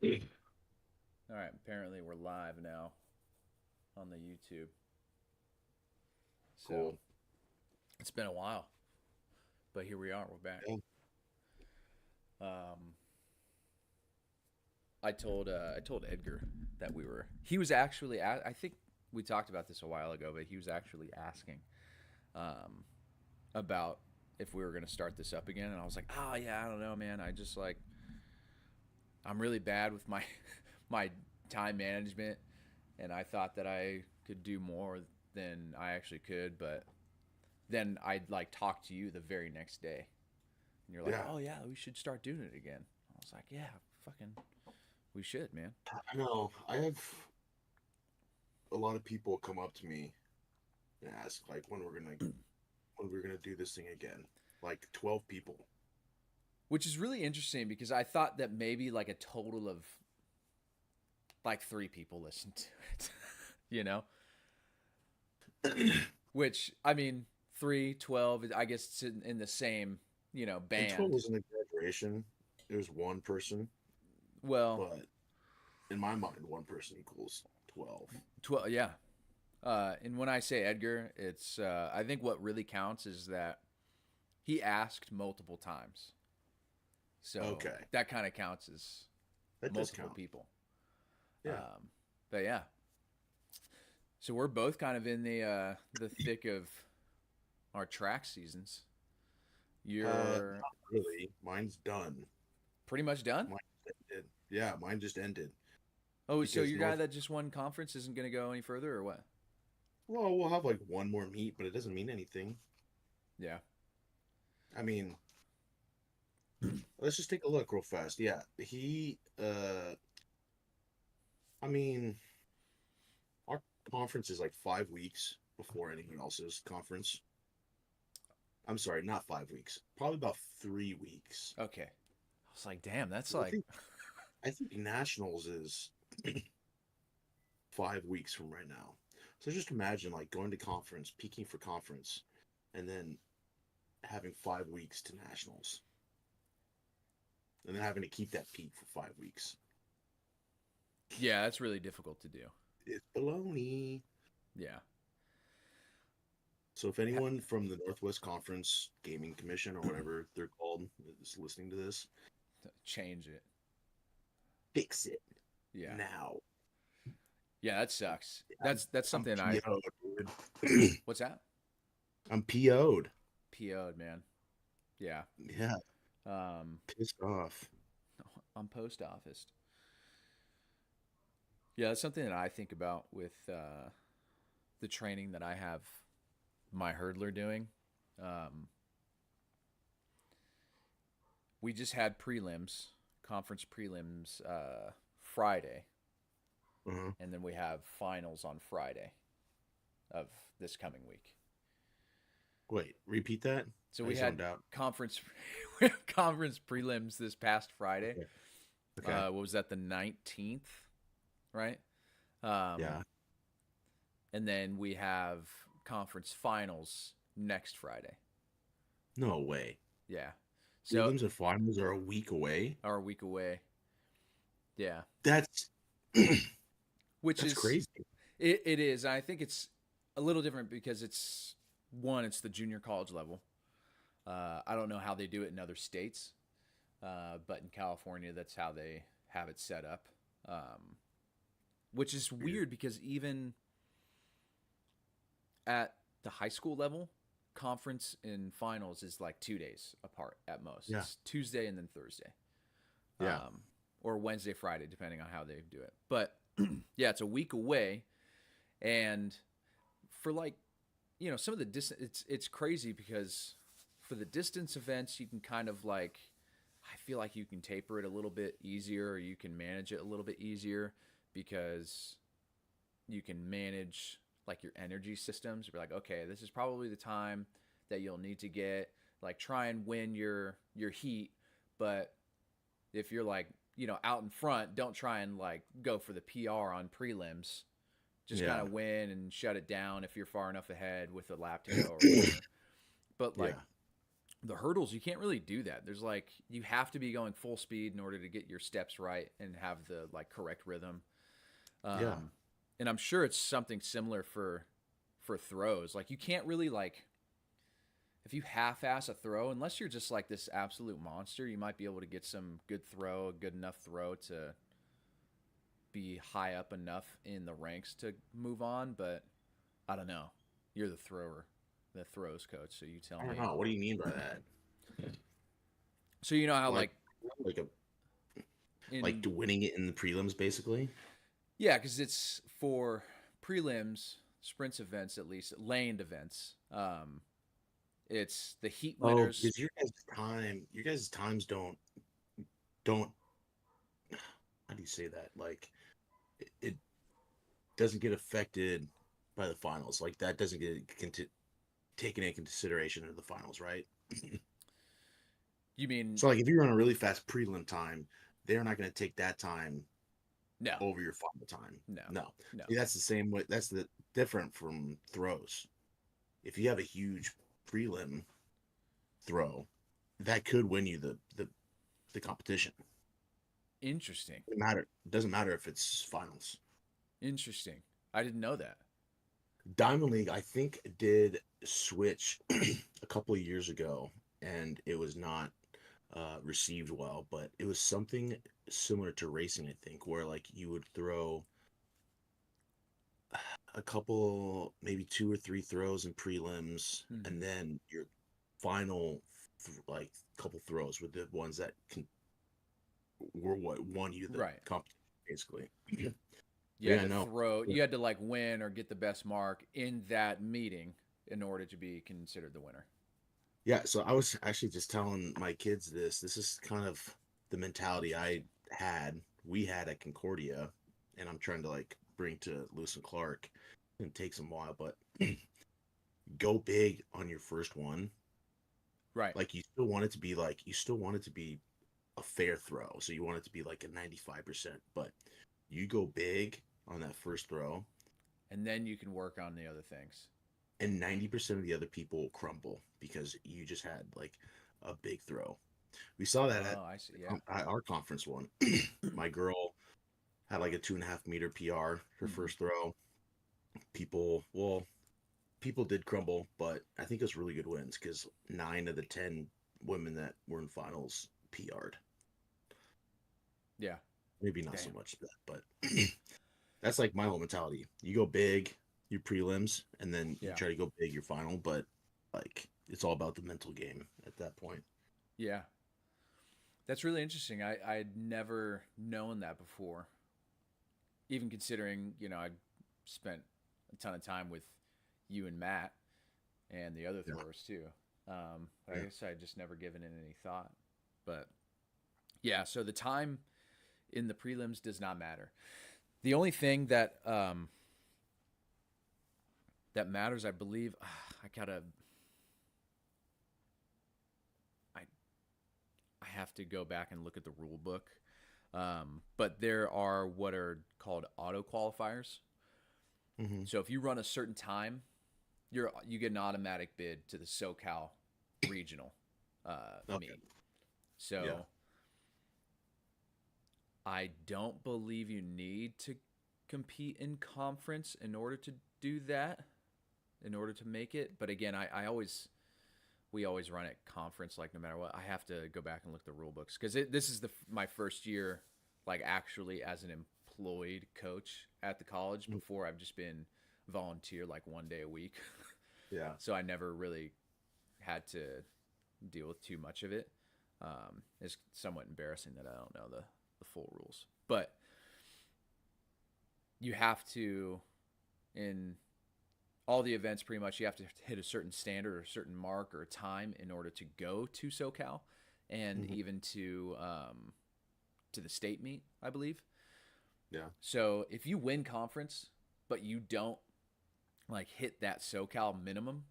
All right, apparently we're live now on the YouTube. So Cool. it's been a while, but here we are. We're back. Yeah. Um, I told Edgar that we were. He was actually. I think we talked about this a while ago, but he was actually asking um, about if we were going to start this up again, and I was like, oh yeah, I don't know, man. I just like I'm really bad with my my time management, and I thought that I could do more than I actually could, but then I'd like talk to you the very next day, and you're like, Yeah. "Oh yeah, we should start doing it again." I was like, "Yeah, fucking, we should, man." I know. I have a lot of people come up to me and ask like when we're gonna do this thing again. Like 12 people. Which is really interesting because I thought that maybe like a total of like 3 people listened to it, you know. Which I mean, 3, 12, I guess it's in the same And 12 band. was an exaggeration. It was one person, Well, but in my mind, one person equals 12. 12, yeah. And when I say Edgar, it's I think what really counts is that he asked multiple times. So Okay. that kind of counts as That does multiple count. people. Yeah. But yeah, so we're both kind of in the thick of our track seasons. You're Not really. Mine's done. pretty much done. Mine just ended. Yeah, mine just ended Oh, so because your guy North. that just won conference isn't going to go any further, or what? Well, we'll have like one more meet, but it doesn't mean anything. Yeah. I mean, let's just take a look real fast. Yeah, I mean, our conference is like 5 weeks before anyone else's conference. I'm sorry, not 5 weeks. Probably about 3 weeks. Okay. I was like, damn, that's I like, think I think nationals is 5 weeks from right now. So just imagine like going to conference, peaking for conference, and then having 5 weeks to nationals, and then having to keep that peak for 5 weeks. yeah, that's really difficult to do. It's baloney. Yeah. So if anyone from the Northwest Conference Gaming Commission or whatever they're called is listening to this, Change it. fix it Yeah. now. Yeah, that sucks. I'm, That's I'm something I. PO'd, dude. What's that? I'm PO'd. PO'd, man. Yeah. Yeah, Um, pissed off. I'm post office. Yeah, that's something that I think about with the training that I have my hurdler doing. Um, we just had prelims, conference prelims Friday, Uh-huh. and then we have finals on Friday of this coming week. Wait, repeat that. So I we had zoned out. conference conference prelims this past Friday. Okay. Okay. What was that? The 19th, right? Um, Yeah. and then we have conference finals next Friday. No way. Yeah. So Prelims and finals are a week away. our week away. Yeah. That's Which that's is crazy. it is. I think it's a little different because it's one, it's the junior college level. I don't know how they do it in other states, but in California, that's how they have it set up. Which is Weird. weird because even at the high school level, conference and finals is like 2 days apart at most. Yeah. It's Tuesday and then Thursday, Yeah. or Wednesday, Friday, depending on how they do it. But yeah, it's a week away, and for like some of the distance, it's crazy because for the distance events, you can kind of like I feel like you can taper it a little bit easier, or you can manage it a little bit easier because you can manage like your energy systems. You're like, okay, this is probably the time that you'll need to get like try and win your heat, but if you're like out in front, don't try and like go for the PR on prelims. Just kind Yeah. of win and shut it down if you're far enough ahead with a lap tempo or whatever. But like Yeah. the hurdles, you can't really do that. There's like you have to be going full speed in order to get your steps right and have the like correct rhythm. Yeah. Um, and I'm sure it's something similar for throws. Like you can't really like if you half-ass a throw, unless you're just like this absolute monster, you might be able to get some good throw, a good enough throw to be high up enough in the ranks to move on. But I don't know. You're the thrower, the throws coach, so you tell I don't me. know. What do you mean by that? So you know how Like, like a like in to winning it in the prelims, basically. yeah, because it's for prelims, sprints events at least, laned events. It's the heat Oh, winners. because your guys' times don't. How do you say that? Like, it doesn't get affected by the finals. Like that doesn't get taken into consideration in the finals, right? You mean So, like, if you run a really fast prelim time, they're not going to take that time no, over your final time. no, No. no. See, that's the same way. That's the different from throws. If you have a huge prelim throw, that could win you the competition. Interesting, It doesn't matter if it's finals. interesting. I didn't know that. Diamond League, I think, did switch a couple of years ago, and it was not received well. But it was something similar to racing, I think, where like you would throw a couple, maybe two or three throws in prelims, Hmm. and then your final like couple throws were the ones that were what won you the Right. competition, basically. You But had yeah, to no. throw. Yeah. You had to like win or get the best mark in that meeting in order to be considered the winner. Yeah, so I was actually just telling my kids this. This is kind of the mentality we had at Concordia, and I'm trying to like bring to Lewis and Clark. It takes a while, but go big on your first one. Right. Like you still want it to be a fair throw. So you want it to be like a 95%, but you go big on that first throw, And then you can work on the other things. and 90% of the other people will crumble because you just had like a big throw. We saw that Oh, I see. Yeah. at our conference one. My girl had like a 2.5 meter PR her Hmm. first throw. Well, people did crumble, but I think it was really good wins because 9 of the 10 women that were in finals PR'd. Yeah. Maybe not so Damn. much that, but that's like my whole mentality. You go big, your prelims, and then you Yeah. try to go big your final, but like it's all about the mental game at that point. Yeah. That's really interesting. I'd never known that before. Even considering, I spent a ton of time with you and Matt and the other Yeah, throwers too. But I yeah. guess I just never given it any thought. But yeah, so the time in the prelims does not matter. The only thing that matters, I believe, I gotta, I I have to go back and look at the rule book. But there are what are called auto qualifiers. Hmm. So if you run a certain time, you get an automatic bid to the SoCal regional Okay. meet. Yeah. So I don't believe you need to compete in conference in order to do that, in order to make it. But again, I always we always run at conference like no matter what. I have to go back and look at the rule books because this is my first year like actually as an employed coach at the college. Mm. Before I've just been volunteer like 1 day a week, Yeah. so I never really had to deal with too much of it. It's somewhat embarrassing that I don't know the full rules, but you have to in all the events pretty much you have to hit a certain standard or a certain mark or a time in order to go to SoCal and Hmm. even to the state meet, I believe. Yeah. So if you win conference but you don't like hit that SoCal minimum,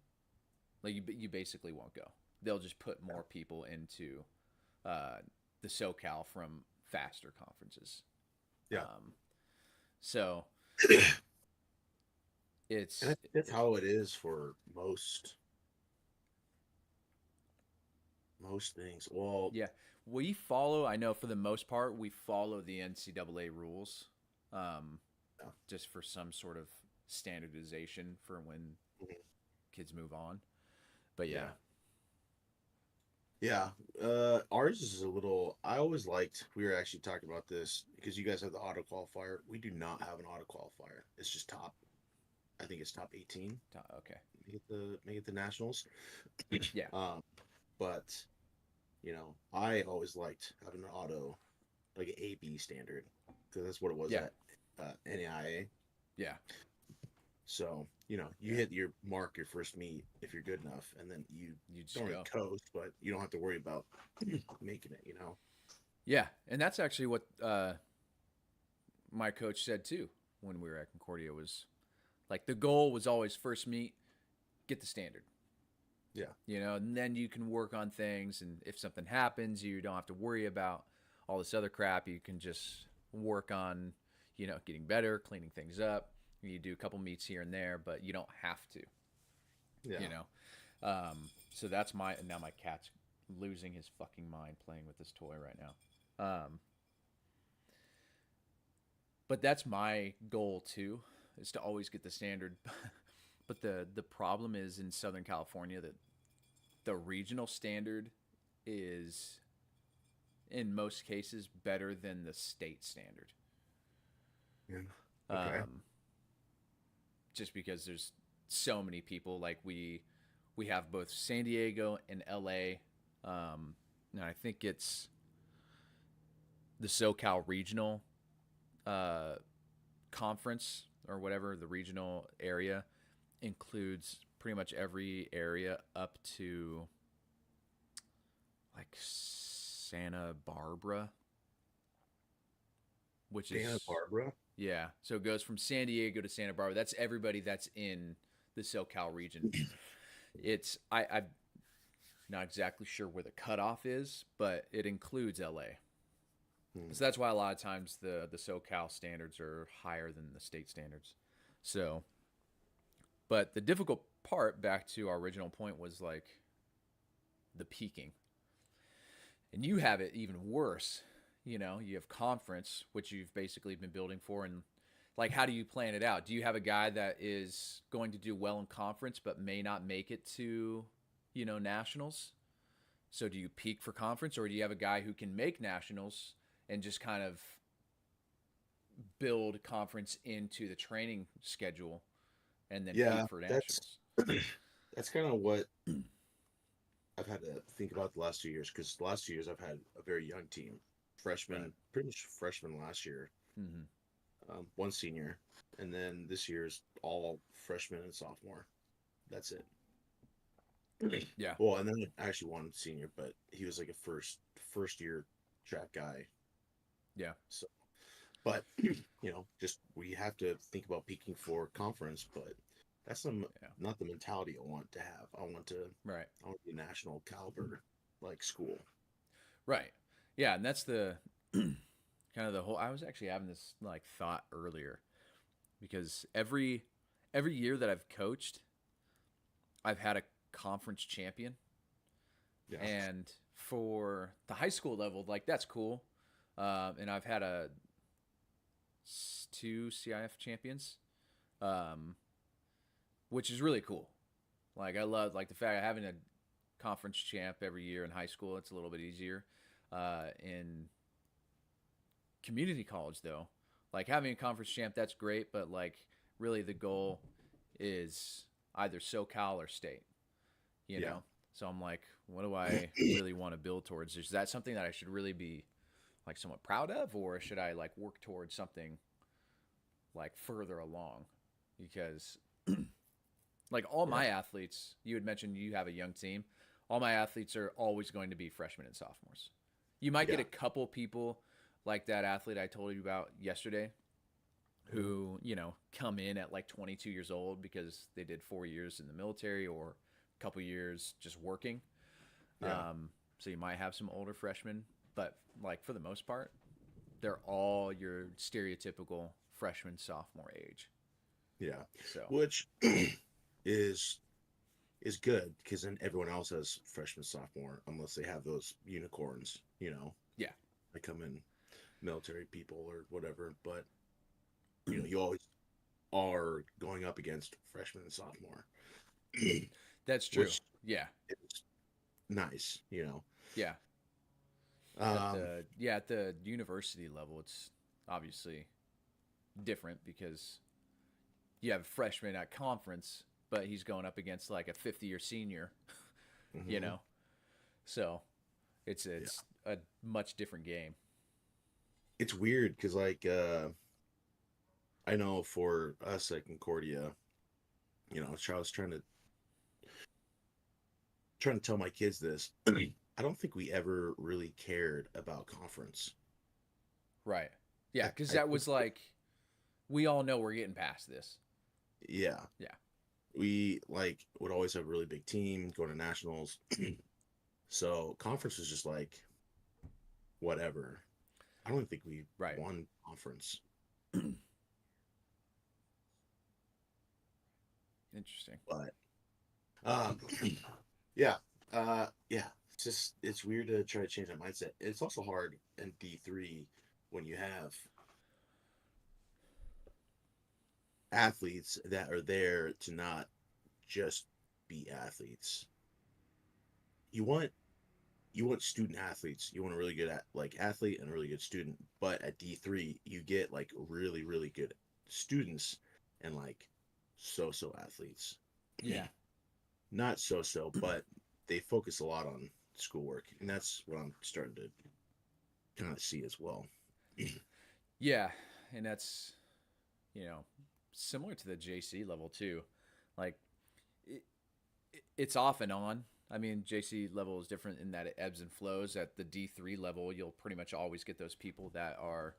like you basically won't go. They'll just put more people into uh, the SoCal from faster conferences. Yeah. Um, so And it's that's how it is for most Most things. Well, Yeah, we follow. I know for the most part, we follow the NCAA rules, um, yeah. just for some sort of standardization for when Mhm. kids move on. But yeah, Yeah. Yeah. Ours is a little. I always liked. We were actually talking about this because you guys have the auto qualifier. We do not have an auto qualifier. It's just top. I think it's top 18. okay, Make it the nationals. yeah, Um, but I always liked having an auto, like an AB standard, because that's what it was yeah, at NAIA. yeah, So, you yeah. hit your mark your first meet if you're good enough, and then you You just don't really go. coast, but you don't have to worry about making it. Yeah, and that's actually what my coach said too when we were at Concordia was like the goal was always first meet, get the standard. Yeah. And then you can work on things, and if something happens, you don't have to worry about all this other crap. You can just work on, getting better, cleaning things up. You do a couple meets here and there, but you don't have to, you Yeah. know. So that's now my cat's losing his fucking mind playing with this toy right now. But that's my goal too, is to always get the standard. But the problem is in Southern California that the regional standard is in most cases better than the state standard. Yeah. Okay. Um, just because there's so many people, like we have both San Diego and LA. And I think it's the SoCal regional uh, conference or whatever, the regional area includes pretty much every area up to like Santa Barbara, which Santa is, Barbara. yeah. So it goes from San Diego to Santa Barbara. That's everybody that's in the SoCal region. I'm not exactly sure where the cutoff is, but it includes LA. Hmm. So that's why a lot of times the SoCal standards are higher than the state standards. So, but the difficult part, back to our original point, was like the peaking. And you have it even worse. You have conference, which you've basically been building for, and like, how do you plan it out? Do you have a guy that is going to do well in conference but may not make it to, nationals? So do you peak for conference, or do you have a guy who can make nationals and just kind of build conference into the training schedule and then peak Yeah, for that's nationals? that's kind of what I've had to think about the last 2 years because the last 2 years I've had a very young team, Right. freshman, pretty much freshman last year, Mm-hmm. one senior, and then this year's all freshman and sophomore. That's it. Yeah. Well, and then actually one senior, but he was like a first year track guy. Yeah. So, but just we have to think about peaking for conference, but that's Yeah. not the mentality I want to have. Right. I want to be a national caliber like school. Right. Yeah, and that's the kind of the whole. I was actually having this like thought earlier because every year that I've coached, I've had a conference champion, Yeah, and for the high school level, like that's cool. And I've had two CIF champions, um, which is really cool. Like I love like the fact of having a conference champ every year in high school. It's a little bit easier. In community college, though, like having a conference champ, that's great. But like really, the goal is either SoCal or state. You yeah, know. So I'm like, what do I really want to build towards? Is that something that I should really be like somewhat proud of, or should I like work towards something like further along? Because like all yeah, my athletes, you had mentioned you have a young team. All my athletes are always going to be freshmen and sophomores. You might get yeah. a couple people like that athlete I told you about yesterday Mhm. who, come in at like 22 years old because they did 4 years in the military or a couple years just working. Yeah, So you might have some older freshmen, but like for the most part, they're all your stereotypical freshman, sophomore age. yeah. So, Which is is good because then everyone else has freshman, sophomore, unless they have those unicorns, Yeah. that come in, military people or whatever. But you always are going up against freshman and sophomore, That's true. which Yeah. is nice. Yeah. Um, At the university level, it's obviously different because you have a freshman at conference, but he's going up against like a 50-year senior, you mhm, know. So yeah, it's a much different game. it's weird because like I know for us at Concordia, I was trying to tell my kids this. I don't think we ever really cared about conference. Right. Yeah, I, because I that think, was like we all know we're getting past this. yeah, Yeah. we like would always have a really big team going to nationals. So conference was just like whatever. I don't think we Right. won conference, Interesting. but um, yeah, yeah. It's weird to try to change that mindset. It's also hard in D3 when you have athletes that are there to not just be athletes. You want student athletes. You want a really good like athlete and a really good student. But at D3, you get like really really good students and like so athletes. Yeah. Not so, but they focus a lot on schoolwork, and that's what I'm starting to kind of see as well. Yeah, and that's you know similar to the JC level too. Like it, it's off and on. I mean, JC level is different in that it ebbs and flows. At the D3 level, you'll pretty much always get those people that are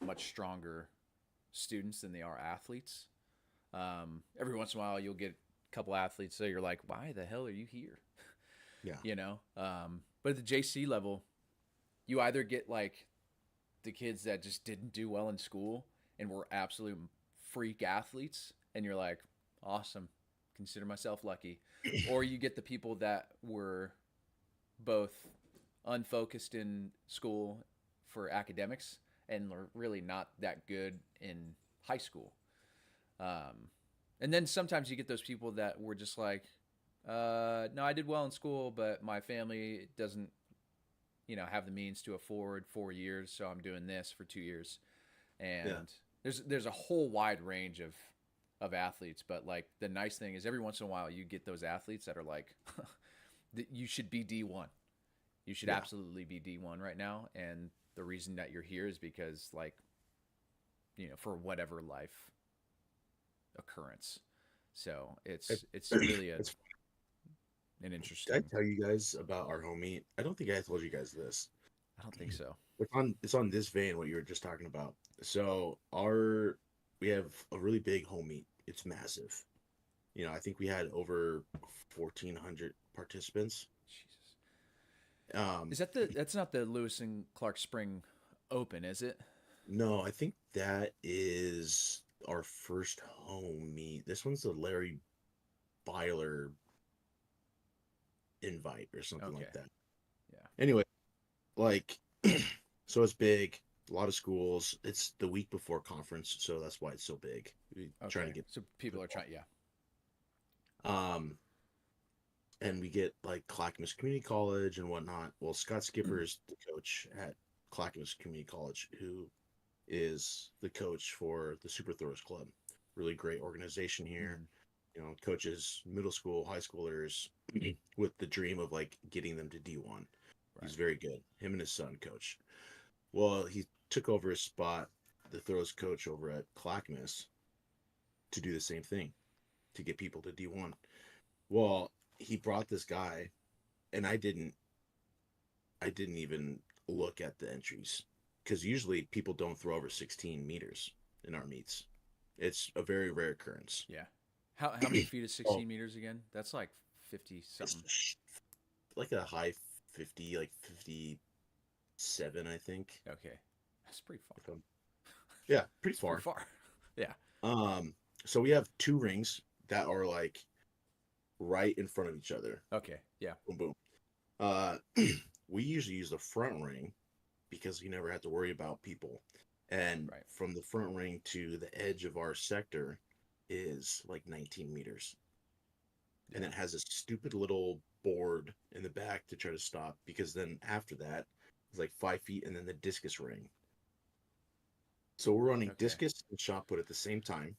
much stronger students than they are athletes. Every once in a while, you'll get a couple athletes, so you're like, why the hell are you here? Yeah, But at the JC level, you either get like the kids that just didn't do well in school and were absolute freak athletes, and you're like, awesome, consider myself lucky. Or you get the people that were both unfocused in school for academics and are really not that good in high school. Um, and then sometimes you get those people that were just like, no, I did well in school, but my family doesn't, have the means to afford 4 years, so I'm doing this for 2 years. yeah. And there's a whole wide range of athletes, but like the nice thing is every once in a while you get those athletes that are like, you should be D1. You should Yeah. absolutely be D1 right now, and the reason that you're here is because like for whatever life occurrence. So It- it's really it's an Did I interesting. tell you guys about our home meet? I don't think I told you guys this. I don't think so. It's on this vein what you were just talking about. So we have a really big home meet. It's massive. I think we had over 1,400 participants. Jesus, Um, is that's not the Lewis and Clark Spring Open, is it? no, I think that is our first home meet. This one's the Larry Byler invite or something Okay, like that. yeah, Anyway, like, so it's big. A lot of schools. It's the week before conference, so that's why it's so big. We trying to okay. get So people are football. trying, yeah, Um, and we get like Clackamas Community College and whatnot. Well, Scott Skipper is the coach at Clackamas Community College, who is the coach for the Super Throwers Club. Really great organization here. mm-hmm. Coaches middle school, high schoolers with the dream of like getting them to D1. Right, He's very good. Him and his son coach. Well, he took over his spot, the throws coach over at Clackamas, to do the same thing, to get people to D1. Well, he brought this guy, and I didn't even look at the entries because usually people don't throw over 16 meters in our meets. It's a very rare occurrence. yeah. How many feet is Oh, 16 meters again? That's like 50 something. it's like a high 50, like 57, I think. Okay, that's pretty far. If I'm, yeah, pretty It's pretty far. far. Yeah. Um, so we have two rings that are like right in front of each other. Okay. Yeah. Boom, boom. We usually use the front ring because you never have to worry about people. And Right. from the front ring to the edge of our sector is like 19 meters. And Yeah. it has a stupid little board in the back to try to stop because then after that it's like 5 feet and then the discus ring. So we're running Okay. discus and shot put at the same time.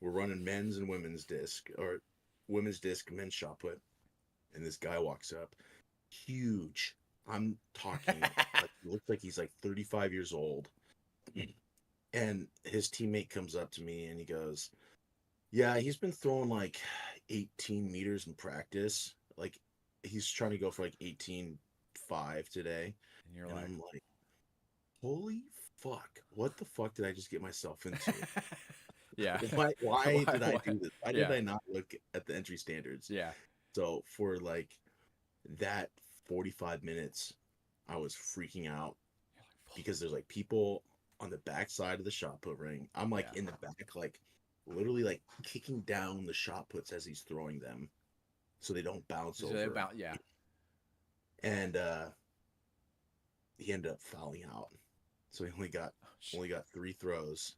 We're running men's and women's disc, or women's disc, men's shot put. And this guy walks up, huge. I'm talking like looks like he's like 35 years old. And his teammate comes up to me and he goes, "Yeah, he's been throwing like 18 meters in practice. Like he's trying to go for like 18.5 today." And you're And like, I'm like, "Holy fuck. What the fuck did I just get myself into?" yeah. Why did I Why? do this? Why did Yeah. I not look at the entry standards? Yeah. So for like that 45 minutes, I was freaking out because there's like people on the back side of the shot put ring. I'm like Yeah. in the back, like literally like kicking down the shot puts as he's throwing them so they don't bounce So they over. about, yeah. And he ended up fouling out. So he Oh, only got 3 throws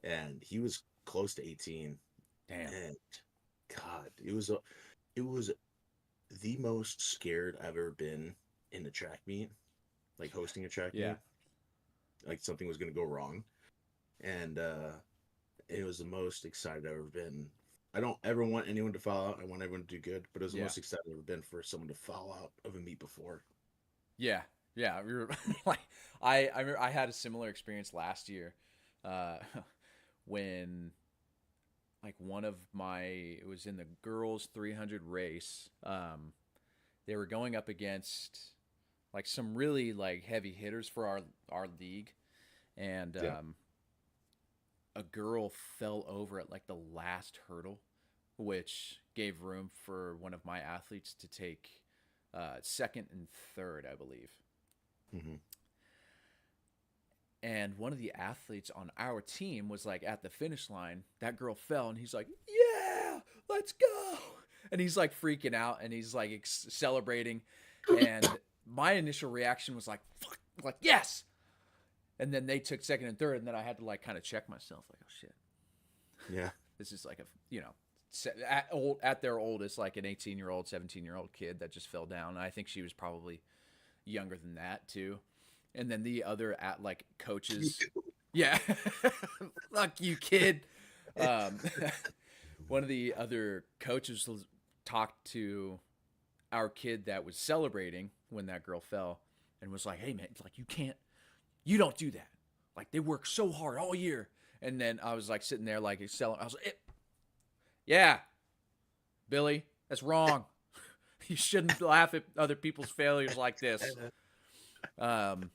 and he was close to 18. damn. And God, it was the most scared I've ever been in a track meet, like hosting a track Yeah. meet, like something was going to go wrong. And it was the most excited I've ever been. I don't ever want anyone to foul out. I want everyone to do good, but it was the Yeah. most excited I've ever been for someone to foul out of a meet before. Yeah. Yeah. We were like, I remember I had a similar experience last year, uh, when like one of my, it was in the girls 300 race. They were going up against like some really like heavy hitters for our league, and Yeah. a girl fell over at like the last hurdle, which gave room for one of my athletes to take second and third, I believe. Hmm. And one of the athletes on our team was like at the finish line. That girl fell, and he's like, "Yeah, let's go!" And he's like freaking out, and he's like celebrating. And my initial reaction was like, "Fuck!" Like, yes. And then they took second and third, and then I had to like kind of check myself, like, "Oh shit, Yeah. this is like a at their oldest, like an 18-year-old, 17-year-old kid that just fell down." And I think she was probably younger than that too. And then the other at like coaches, yeah, fuck you, kid. Um, one of the other coaches talked to our kid that was celebrating when that girl fell, and was like, "Hey man, like you don't do that. Like they work so hard all year." And then I was like sitting there like selling. I was like, "Yeah, Billy, that's wrong. You shouldn't laugh at other people's failures like this." Um,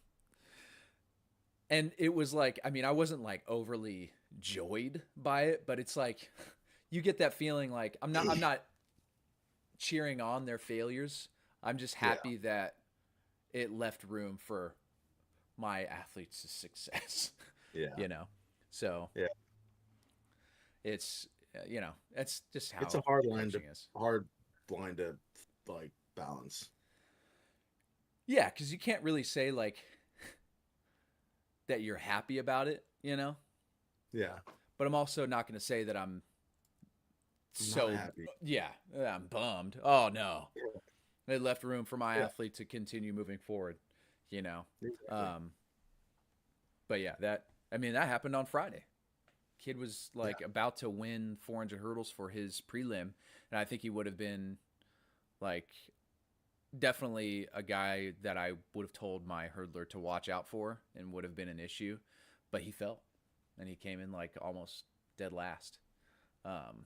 and it was like, I mean, I wasn't like overly joyed by it, but it's like you get that feeling like I'm not cheering on their failures. I'm just Yeah. happy that it left room for my athletes' success, Yeah. you know. So Yeah. it's that's just It's a how hard coaching is. line to like balance. Yeah, because you can't really say like that you're happy about it, you know. Yeah. But I'm also not going to say that I'm Not so happy. yeah, I'm bummed. Oh no, Yeah. it left room for my Yeah. athlete to continue moving forward, you know. Exactly. Um, but yeah, that happened on Friday. Kid was Yeah. like about to win 400 hurdles for his prelim, and I think he would have been like definitely a guy that I would have told my hurdler to watch out for and would have been an issue, but he fell and he came in like almost dead last. Um,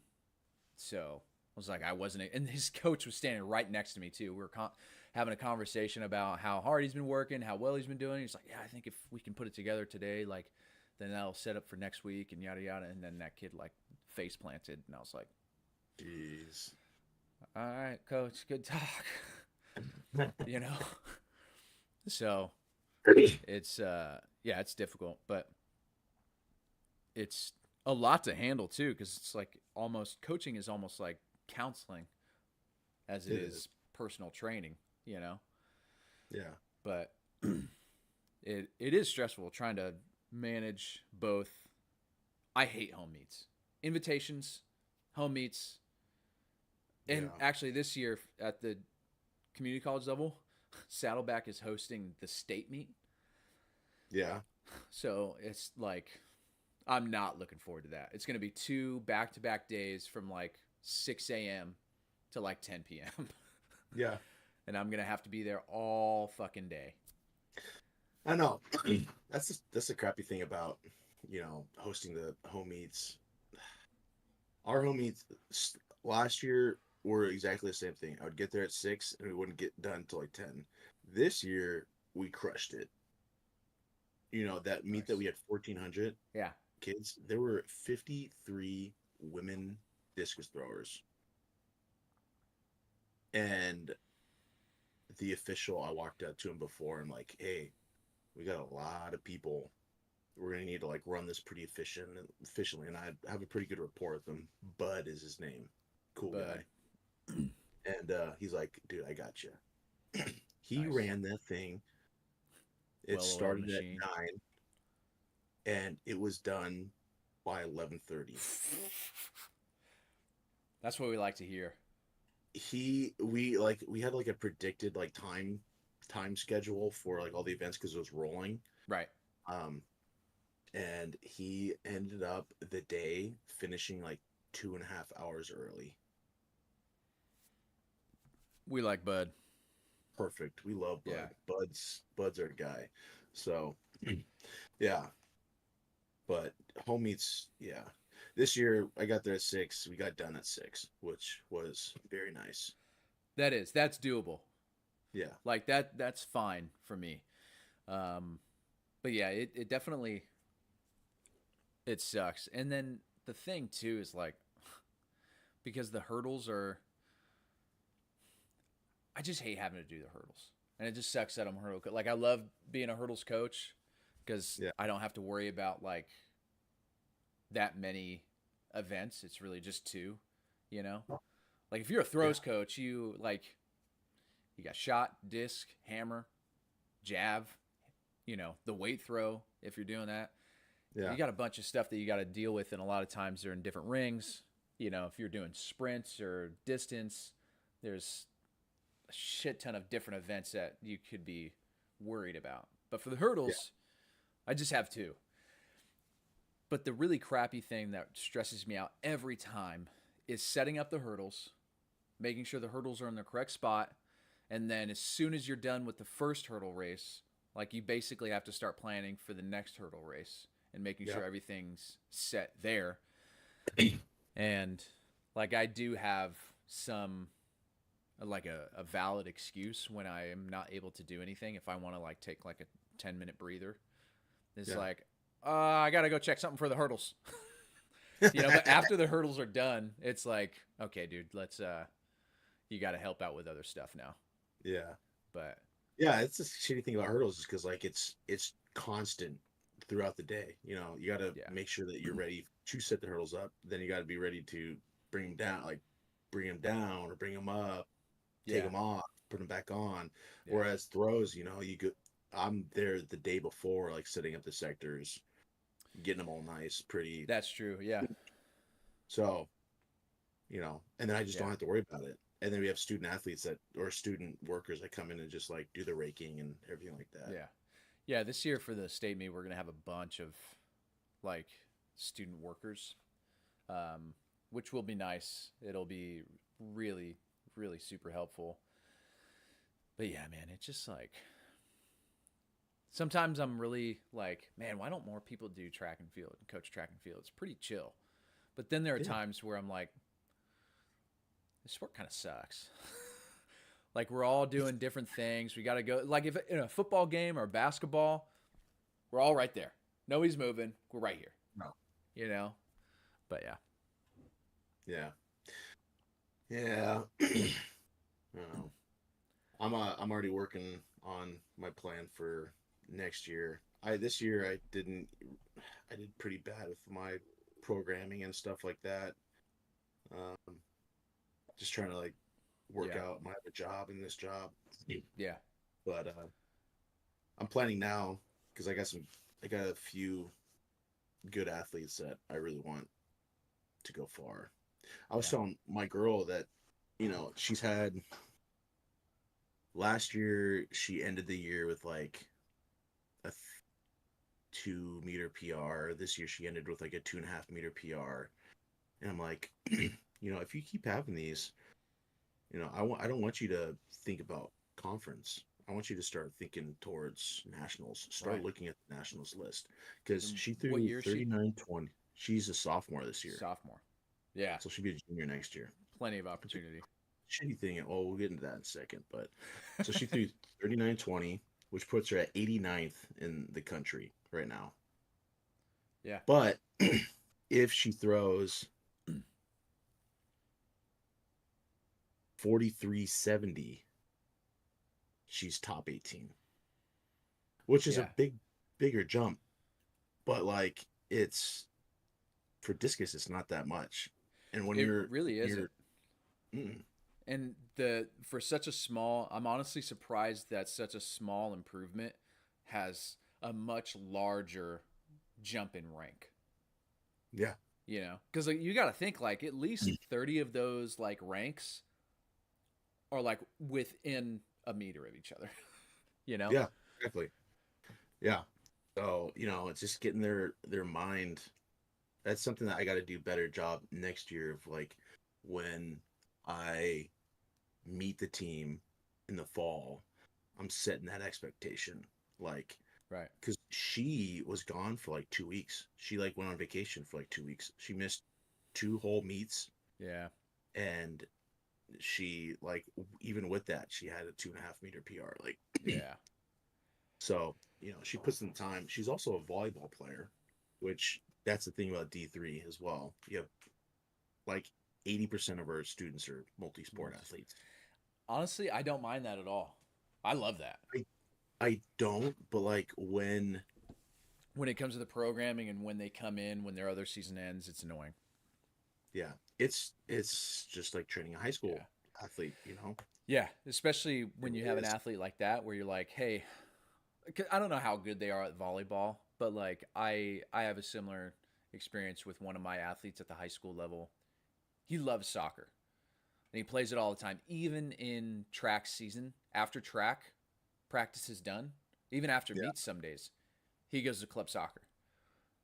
so I was like, I wasn't, and his coach was standing right next to me too. We were having a conversation about how hard he's been working, how well he's been doing. He's like, yeah, I think if we can put it together today, like, then that'll set up for next week and yada yada. And then that kid like face planted, and I was like, Jeez. all right, coach, good talk. You know. So it's yeah, it's difficult, but it's a lot to handle too, because it's like almost coaching is almost like counseling as it It is is. personal training, you know. Yeah. But it is stressful trying to manage both. I hate home meets, invitations, home meets, and Yeah. actually this year at the community college level, Saddleback is hosting the state meet. Yeah. So it's like I'm not looking forward to that. It's going to be 2 back-to-back days from like 6 a.m. to like 10 p.m. Yeah. and I'm going to have to be there all fucking day. I know. That's the crappy thing about, hosting the home meets. Our home meets last year were exactly the same thing. I would get there at 6 and we wouldn't get done until like 10. This year we crushed it. That meet that Nice. we had 1,400 Yeah. kids, there were 53 women discus throwers. And the official, I walked up to him before and like, hey, we got a lot of people. We're gonna need to like run this pretty efficiently, and I have a pretty good rapport with him. Bud is his name, cool But guy, and he's like, dude, I got you. He nice. ran that thing. It Well-oiled started at machine. 9, and it was done by 11:30. That's what we like to hear. We had like a predicted like time schedule for like all the events because it was rolling. Right. Um, and he ended up the day finishing like 2.5 hours early. We like Bud. Perfect. We love Yeah. Bud. Bud's our guy. So yeah. But home meets, yeah. This year I got there at 6. We got done at 6, which was very nice. That's doable. Yeah. Like that's fine for me. Um but yeah, it definitely it sucks. And then the thing too is like because the hurdles are I just hate having to do the hurdles. And it just sucks that I'm a hurdle like I love being a hurdles coach because Yeah. I don't have to worry about like that many events. It's really just two, you know? Like if you're a Yeah. throws coach, you got shot, disc, hammer, jab, the weight throw if you're doing that. Yeah. You got a bunch of stuff that you got to deal with and a lot of times they're in different rings. If you're doing sprints or distance, there's a shit ton of different events that you could be worried about. But for the Yeah. hurdles, I just have two. But the really crappy thing that stresses me out every time is setting up the hurdles, making sure the hurdles are in the correct spot, and then as soon as you're done with the first hurdle race, like you basically have to start planning for the next hurdle race and making Yeah. sure everything's set there. And like I do have some like a valid excuse when I am not able to do anything. If I want to like take like a 10-minute breather, it's Yeah. like, I gotta go check something for the hurdles. But after the hurdles are done, it's like, okay, dude, let's you gotta help out with other stuff now. Yeah. But Yeah, it's the shitty thing about hurdles is because like it's constant throughout the day. You got to yeah, make sure that you're ready to set the hurdles up. Then you got to be ready to bring them down or bring them up, take yeah, them off, put them back on. yeah. Whereas throws, you go. I'm there the day before, like setting up the sectors, getting them all nice, pretty. That's true. Yeah, So and then I just don't yeah, have to worry about it. And then we have student athletes or student workers that come in and just like do the raking and everything like that. yeah, yeah. This year for the state meet, we're gonna have a bunch of like student workers, which will be nice. It'll be really, really super helpful. But yeah, man, it's just like sometimes I'm really like, man, why don't more people do track and field and coach track and field? It's pretty chill. But then there are Yeah. times where I'm like, this sport kind of sucks. Like we're all doing different things. We got to go. Like if in a football game or basketball, we're all right there. Nobody's moving. We're right here. No. You know. But yeah. Yeah. Yeah. I don't know. I'm already working on my plan for next year. This year I did pretty bad with my programming and stuff like that. Um, just trying to like work Yeah. out my other job and this job. Yeah. But I'm planning now because I got a few good athletes that I really want to go far. I was Yeah. telling my girl that, she's had last year, she ended the year with like a 2 meter PR. This year, she ended with like a 2.5 meter PR. And I'm like, if you keep having these, I don't want you to think about conference. I want you to start thinking towards nationals. Start Right. looking at the nationals list because And she what threw year is she? 39.20. She's a sophomore this year, Sophomore. Yeah. so she'll be a junior next year. Plenty of It's a opportunity. shitty thing. Well, we'll get into that in a second. But so she threw 39.20, which puts her at 89th in the country right now. Yeah. But if she throws 43.70, she's top 18, which is a Yeah. bigger jump. But like it's for discus, it's not that much. And when It you're really isn't. mm, And the for such a small, I'm honestly surprised that such a small improvement has a much larger jump in rank. yeah, Because like, you got to think like at least 30 of those like ranks are like within a meter of each other. you know? yeah, exactly, yeah. So it's just getting their mind. That's something that I got to do better job next year of like when I meet the team in the fall, I'm setting that expectation. Like, Right. because she was gone for like 2 weeks. She like went on vacation for like 2 weeks. She missed two whole meets, Yeah. and she like even with that, she had a 2.5 meter PR. Like, Yeah. so she puts in time. She's also a volleyball player, which that's the thing about D3 as well. You have like 80% of our students are multi-sport athletes. Honestly, I don't mind that at all. I love that. I I don't, but like When it comes to the programming and when they come in, when their other season ends, it's annoying. yeah, it's just like training a high school Yeah. athlete. Yeah. Especially It when you have really an is. athlete like that where you're like, hey, 'cause I don't know how good they are at volleyball, but like I have a similar experience with one of my athletes at the high school level. He loves soccer and he plays it all the time, even in track season. After track practice is done, even after Yeah, meets some days, he goes to club soccer.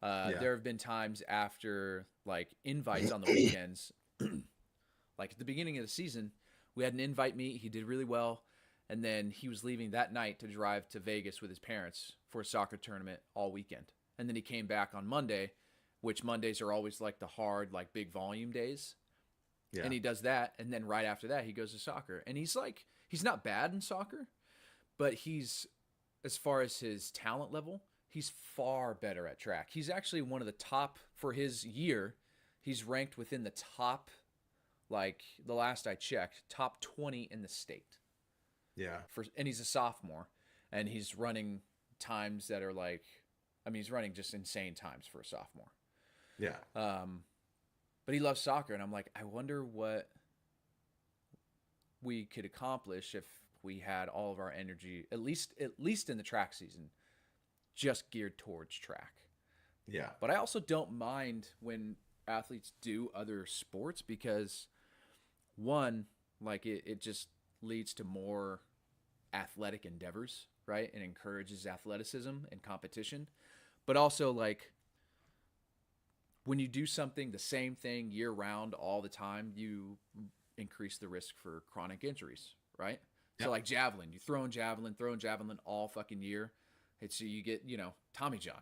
yeah, There have been times after like invites on the weekends, like at the beginning of the season, we had an invite meet. He did really well. And then he was leaving that night to drive to Vegas with his parents for a soccer tournament all weekend. And then he came back on Monday, which Mondays are always like the hard, like big volume days. yeah, And he does that. And then right after that, he goes to soccer. And he's like, he's not bad in soccer, but he's, as far as his talent level, he's far better at track. He's actually one of the top for his year. He's ranked within the top, like the last I checked, top 20 in the state. yeah, And he's a sophomore, and he's running times that are like, I mean, he's running just insane times for a sophomore. yeah. Um, but he loves soccer, and I'm like, I wonder what we could accomplish if we had all of our energy, at least in the track season, just geared towards track. Yeah. But I also don't mind when athletes do other sports because one, like it just leads to more athletic endeavors, right? And encourages athleticism and competition. But also like when you do something the same thing year round all the time, you increase the risk for chronic injuries, right? So Yep. like javelin, you throwing javelin all fucking year. It's so you get, Tommy John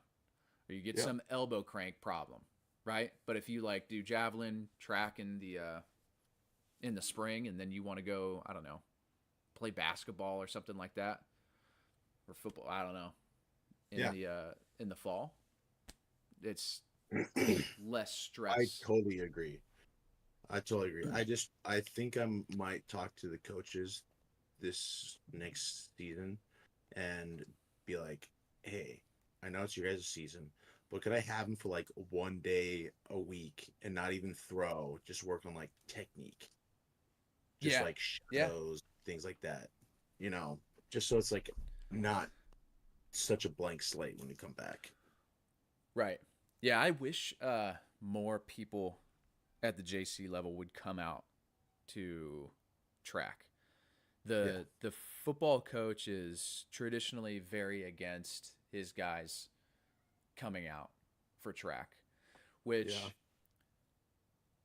or you get Yep. some elbow crank problem, right? But if you like do javelin track in the spring and then you want to go, I don't know, play basketball or something like that or football, I don't know, Yeah. in the fall, it's less I stress. totally agree. I totally agree. I think I might talk to the coaches this next season and be like, hey, I know it's your guys' season, but could I have them for like one day a week and not even throw, just work on like technique? just Yeah. like Yeah. shadows, things like that. You know, just so it's like not such a blank slate when you come back. Right. Yeah. I wish more people at the JC level would come out to track. Yeah, The football coach is traditionally very against his guys coming out for track, yeah, which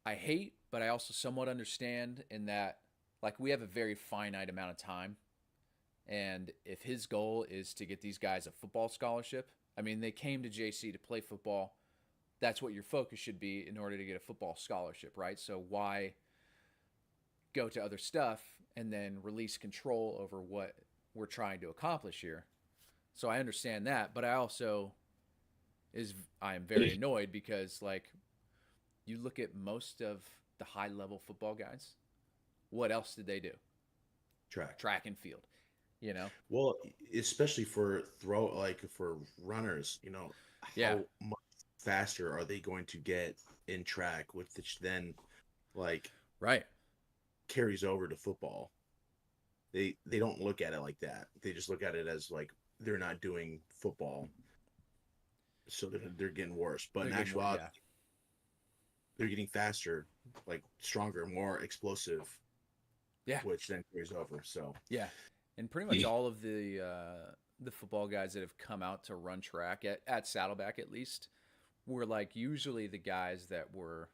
I hate, but I also somewhat understand in that like we have a very finite amount of time. And if his goal is to get these guys a football scholarship, I mean, they came to JC to play football. That's what your focus should be in order to get a football scholarship, right? So why go to other stuff and then release control over what we're trying to accomplish here? So I understand that, but I am very annoyed because like you look at most of the high level football guys, what else did they do? track. Track and field, you know? Well, especially for like for runners, Yeah, how much faster are they going to get in track, which then like right. carries over to football. They don't look at it like that. They just look at it as like they're not doing football, so they're getting worse. But They're in getting more, actuality, yeah. they're getting faster, like stronger, more explosive, Yeah. which then carries over. So Yeah. And pretty much all of the football guys that have come out to run track at Saddleback at least were like usually the guys that were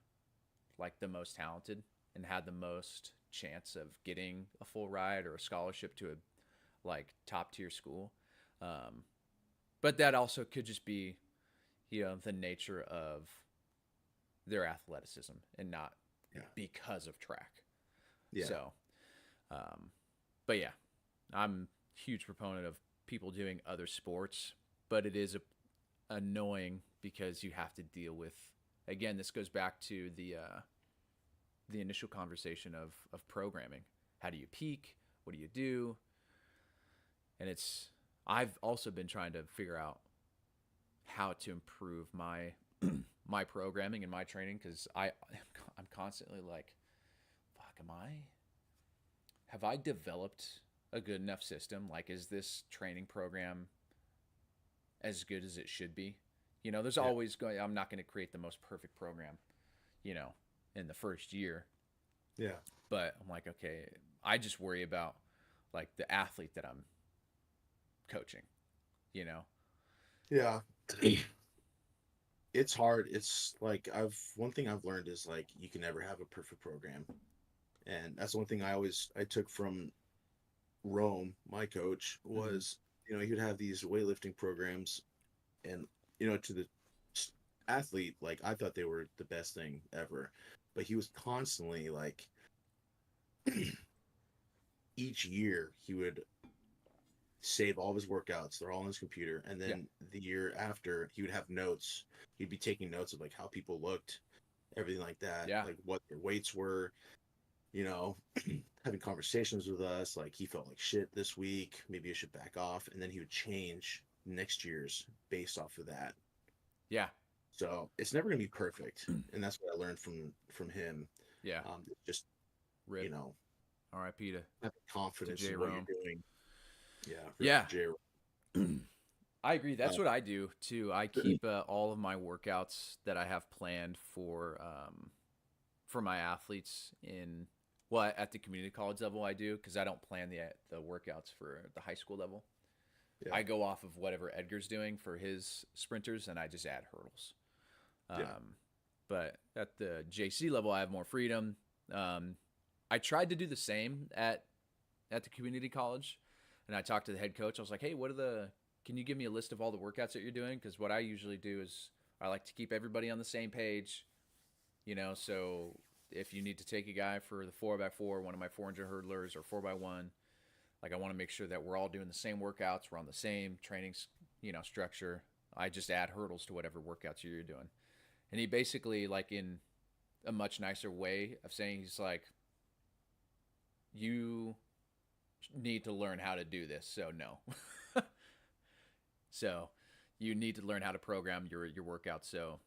like the most talented and had the most chance of getting a full ride or a scholarship to a like top tier school. Um, but that also could just be, the nature of their athleticism and not yeah, because of track. yeah, So, um, but yeah, I'm a huge proponent of people doing other sports, but it is annoying because you have to deal with. Again, this goes back to the initial conversation of programming. How do you peak? What do you do? And I've also been trying to figure out how to improve my my programming and my training because I'm constantly like, fuck, am I have I developed a good enough system? Like, is this training program as good as it should be? There's yeah, always going. I'm not going to create the most perfect program, you know, in the first year. yeah, But I'm like, okay, I just worry about like the athlete that I'm coaching. You know, yeah. It's hard. It's like I've one thing I've learned is like you can never have a perfect program, and that's one thing I took from Rome. My coach mm-hmm. was, he would have these weightlifting programs, and to the athlete, like I thought they were the best thing ever, but he was constantly like each year he would save all of his workouts. They're all on his computer. And Yeah, then the year after, he would have notes. He'd be taking notes of like how people looked, everything like that, yeah, like what their weights were, you know, having conversations with us. Like he felt like shit this week. Maybe I should back off. And then he would change next year's based off of that. yeah, So it's never gonna be perfect. And that's what I learned from him. yeah. Just, you Rip. know, R.I.P. having To confidence J in what Rome. you're doing. Yeah, rip Yeah, to J. I agree. Uh, That's what I do too. I keep all of my workouts that I have planned for my athletes in well at the community college level. I do because I don't plan the workouts for the high school level. yeah, I go off of whatever Edgar's doing for his sprinters, and I just add hurdles. yeah, But at the JC level, I have more freedom. I tried to do the same at the community college, and I talked to the head coach. I was like, "Hey, Can you give me a list of all the workouts that you're doing? Because what I usually do is I like to keep everybody on the same page. So if you need to take a guy for the 4x4, one of my 400 hurdlers, or 4x1, like I want to make sure that we're all doing the same workouts. We're on the same training, structure. I just add hurdles to whatever workouts you're doing." And he basically, like in a much nicer way of saying, he's like, you need to learn how to do this. So no. So you need to learn how to program your workout. So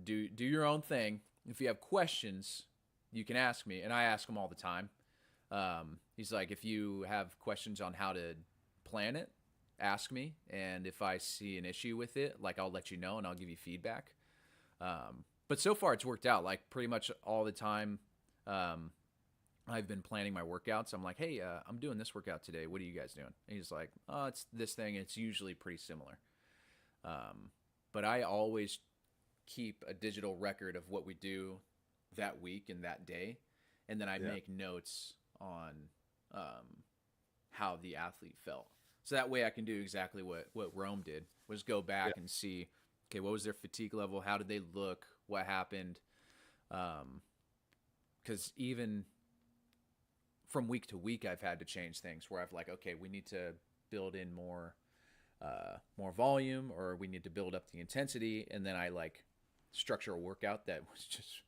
do your own thing. If you have questions, you can ask me, and I ask them all the time. He's like, if you have questions on how to plan it, ask me, and if I see an issue with it, like I'll let you know and I'll give you feedback. But so far it's worked out. Like pretty much all the time, I've been planning my workouts. I'm like, hey, I'm doing this workout today. What are you guys doing? And he's like, oh, it's this thing. It's usually pretty similar. But I always keep a digital record of what we do that week and that day, and then I make notes on how the athlete felt. So that way I can do exactly what Rome did, was go back and see, okay, what was their fatigue level? How did they look? What happened? Because even from week to week, I've had to change things where I've like, okay, we need to build in more volume, or we need to build up the intensity. And then I like structure a workout that was just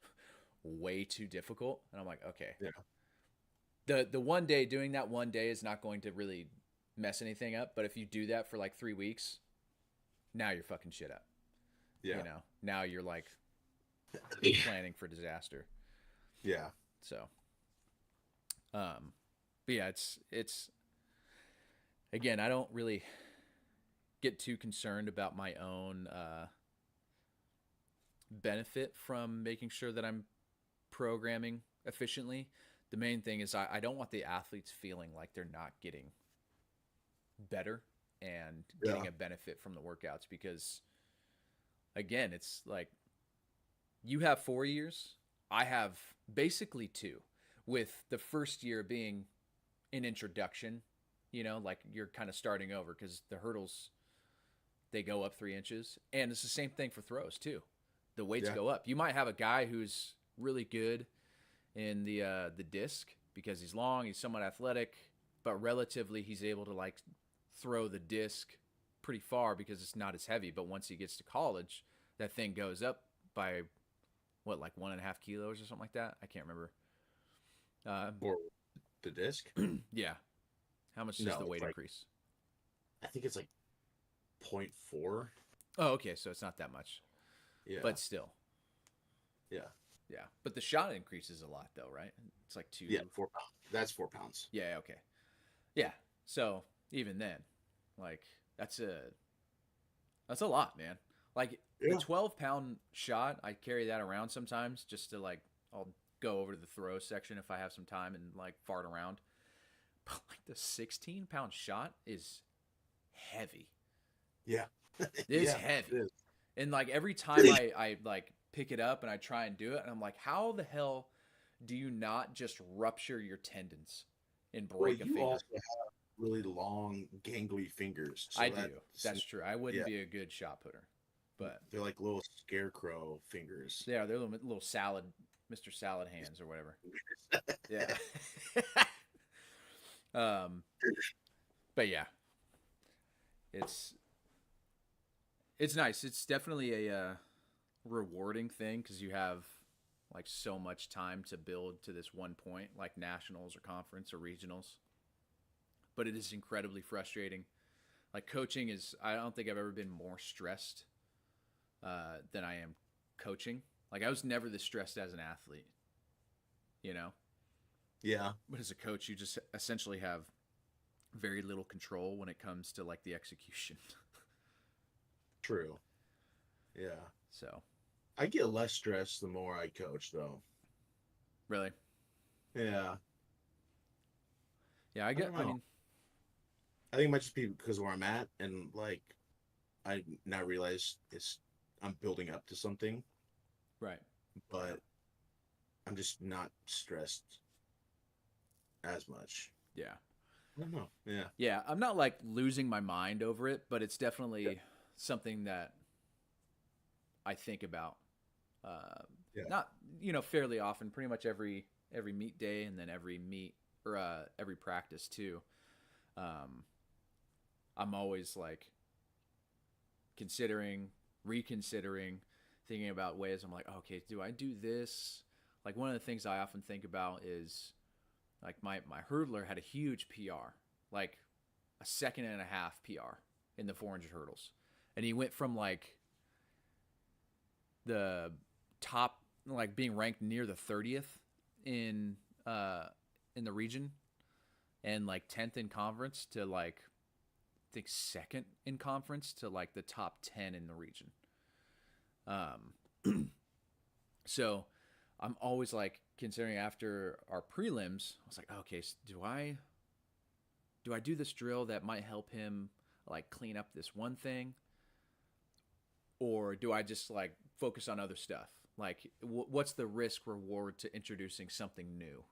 way too difficult. And I'm like, okay, the one day, doing that one day is not going to really mess anything up. But if you do that for like 3 weeks, now you're fucking shit up. Yeah. You know, now you're like planning for disaster. Yeah. So, but yeah, it's again, I don't really get too concerned about my own benefit from making sure that I'm programming efficiently. The main thing is I don't want the athletes feeling like they're not getting better and getting a benefit from the workouts, because again, it's like you have 4 years, I have basically 2, with the first year being an introduction, you know, like you're kind of starting over because the hurdles, they go up 3 inches, and it's the same thing for throws too. The weights go up. You might have a guy who's really good in the disc because he's long, he's somewhat athletic, but relatively he's able to like throw the disc pretty far because it's not as heavy. But once he gets to college, that thing goes up by what, like 1.5 kilos or something like that. I can't remember. Or the disc? Yeah. How much does the weight increase? I think it's like 0.4. Oh, okay. So it's not that much. Yeah. But still. Yeah. Yeah. But the shot increases a lot though, right? It's like 2. Yeah, 4 pounds. That's 4 pounds. Yeah, okay. Yeah. So even then, like that's a lot, man. Like the 12-pound shot, I carry that around sometimes just to like, I'll go over to the throw section if I have some time and like fart around. But like the 16-pound shot is heavy. Yeah. It's heavy. It is. And like every time I like pick it up and I try and do it, and I'm like, how the hell do you not just rupture your tendons and break a finger? You also have really long, gangly fingers. So I do. That's true. I wouldn't be a good shot putter, but they're like little scarecrow fingers. Yeah, they're little salad, Mr. Salad hands or whatever. Yeah. But yeah, it's nice. It's definitely a rewarding thing because you have like so much time to build to this one point, like nationals or conference or regionals. But it is incredibly frustrating. Like coaching is, I don't think I've ever been more stressed than I am coaching. Like I was never this stressed as an athlete, you know? Yeah. But as a coach, you just essentially have very little control when it comes to like the execution. True. Yeah. So I get less stressed the more I coach, though. Really? Yeah. Yeah, I mean, I think it might just be because where I'm at, and like, I now realize I'm building up to something. Right. But I'm just not stressed as much. Yeah. I don't know. Yeah. Yeah, I'm not like losing my mind over it, but it's definitely something that I think about. Not, fairly often, pretty much every meet day, and then every meet or every practice too. I'm always like reconsidering, thinking about ways. I'm like, okay, do I do this? Like one of the things I often think about is like my hurdler had a huge PR, like a 1.5 second PR in the 400 hurdles. And he went from like the top, like being ranked near the 30th in in the region and like 10th in conference to like I think second in conference to like the top 10 in the region. So I'm always like considering after our prelims, I was like, okay, so do I do this drill that might help him like clean up this one thing, or do I just like focus on other stuff? Like, what's the risk reward to introducing something new?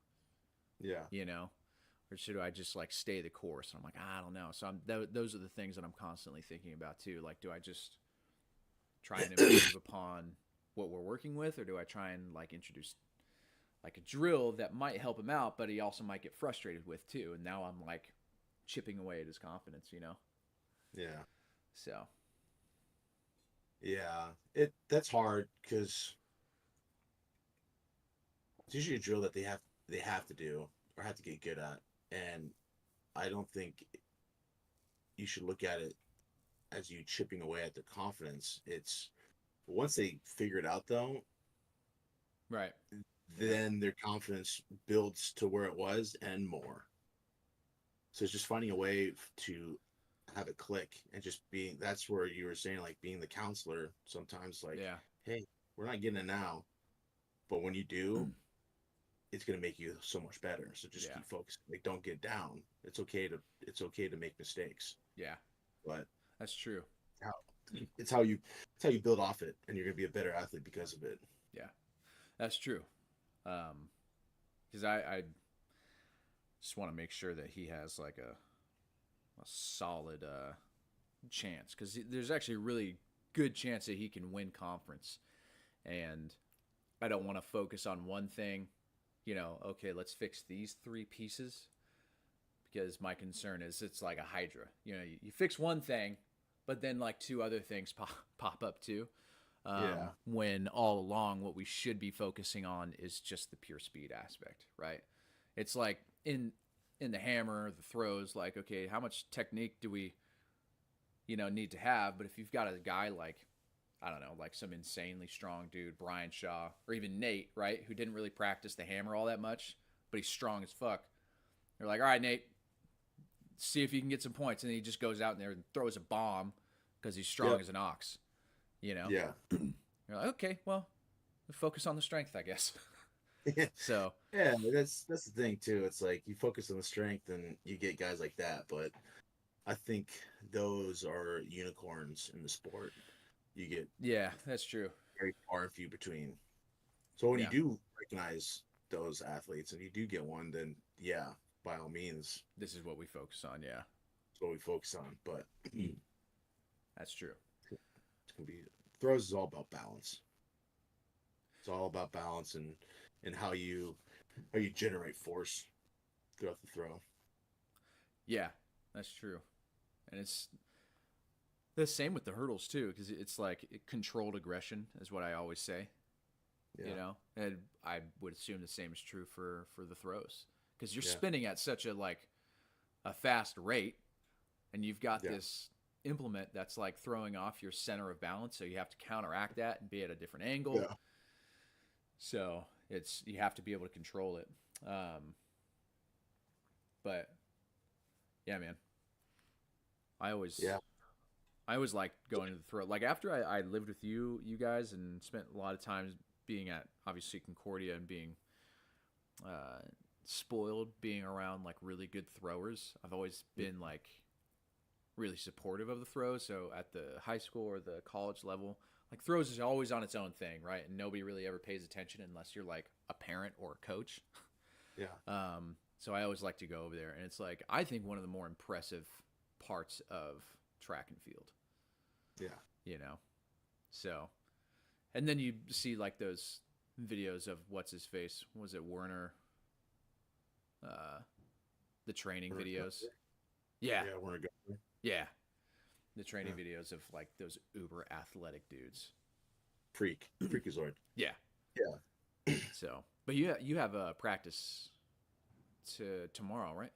Yeah. You know, or should I just like stay the course? And I'm like, I don't know. So those are the things that I'm constantly thinking about too. Like, do I just try and improve upon what we're working with, or do I try and like introduce like a drill that might help him out, but he also might get frustrated with too? And now I'm like chipping away at his confidence, you know? Yeah. So Yeah. That's hard because it's usually a drill that they have to do or have to get good at. And I don't think you should look at it as you chipping away at their confidence. It's once they figure it out though, right, then their confidence builds to where it was and more. So it's just finding a way to have it click and just being that's where you were saying like being the counselor sometimes like, yeah, hey, we're not getting it now, but when you do, it's gonna make you so much better. So just yeah, keep focusing. Like don't get down. It's okay to make mistakes. yeah. But That's true. how it's how you build off it and you're gonna be a better athlete because of it. Yeah, that's true. Because I just want to make sure that he has like a solid chance, because there's actually a really good chance that he can win conference, and I don't want to focus on one thing. You know, okay, let's fix these three pieces, because my concern is it's like a hydra. You know, you fix one thing, but then like two other things pop up too. Yeah. When all along what we should be focusing on is just the pure speed aspect, right? It's like in the hammer, the throws, like, okay, how much technique do we, need to have? But if you've got a guy like, I don't know, like some insanely strong dude, Brian Shaw, or even Nate, right, who didn't really practice the hammer all that much, but he's strong as fuck. They're like, all right, Nate, see if you can get some points. And then he just goes out there and throws a bomb because he's strong Yep. as an ox, you know? Yeah. You're like, okay, well, focus on the strength, I guess. So, Yeah, that's the thing too. It's like you focus on the strength and you get guys like that, but I think those are unicorns in the sport. You get yeah, that's true. very far and few between. So when you Yeah, do recognize those athletes and you do get one, then yeah, by all means, this is what we focus on. Yeah, that's what we focus on. But it's that's true. gonna be throws is all about balance. It's all about balance and how you generate force throughout the throw. Yeah, that's true. And it's the same with the hurdles too, because it's like controlled aggression is what I always say. Yeah, And I would assume the same is true for the throws, because you're yeah, spinning at such a fast rate, and you've got yeah, this implement that's like throwing off your center of balance, so you have to counteract that and be at a different angle. yeah, So you have to be able to control it. But yeah, man, I always yeah. I always liked going to the throw. Like after I lived with you guys and spent a lot of time being at obviously Concordia and being uh, spoiled being around like really good throwers. I've always been like really supportive of the throws. So at the high school or the college level, like throws is always on its own thing, right? And nobody really ever pays attention unless you're like a parent or a coach. Yeah. So I always like to go over there, and it's like I think one of the more impressive parts of track and field, Yeah. you know. So, and then you see like those videos of what's his face? Was it Werner? The training videos. Yeah, Yeah, we're going. yeah. The training Yeah. videos of like those uber athletic dudes. Freakazoid. Yeah. Yeah. So, but you have a practice to tomorrow, right?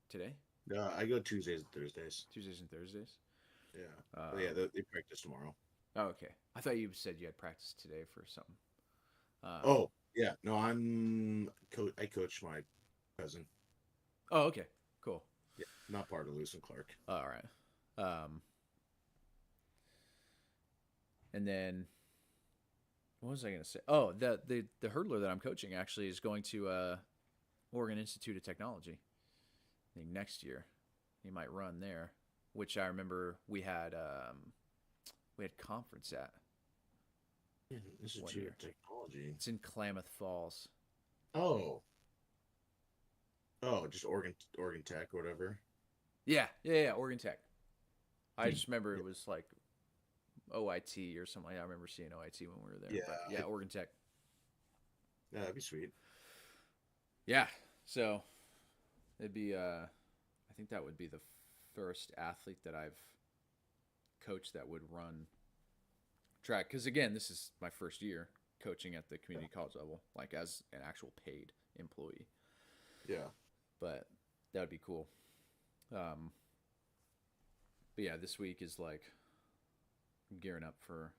Today, Yeah, I go Tuesdays and Thursdays. Tuesdays and Thursdays. Yeah. But yeah, Um, they practice tomorrow. oh, okay. I thought you said you had practice today for something. Um, Oh, yeah. No, I coach my cousin. Oh, okay, cool. Yeah, not part of Lewis and Clark. All right. And then what was I going to say? Oh, the hurdler that I'm coaching actually is going to Oregon Institute of Technology. I think next year he might run there, which I remember we had conference at Yeah, one Institute year. of Technology. It's in Klamath Falls. Oh, just Oregon Tech, or whatever. Yeah, Oregon Tech. I Hmm. just remember Yeah, it was like OIT or something like that. I remember seeing OIT when we were there. yeah, But yeah, Oregon Tech. yeah, that'd be sweet. Yeah. So it'd be I think that would be the first athlete that I've coached that would run track. Because again, this is my first year coaching at the community college level, like as an actual paid employee. Yeah. But that would be cool. But yeah, this week is like gearing up for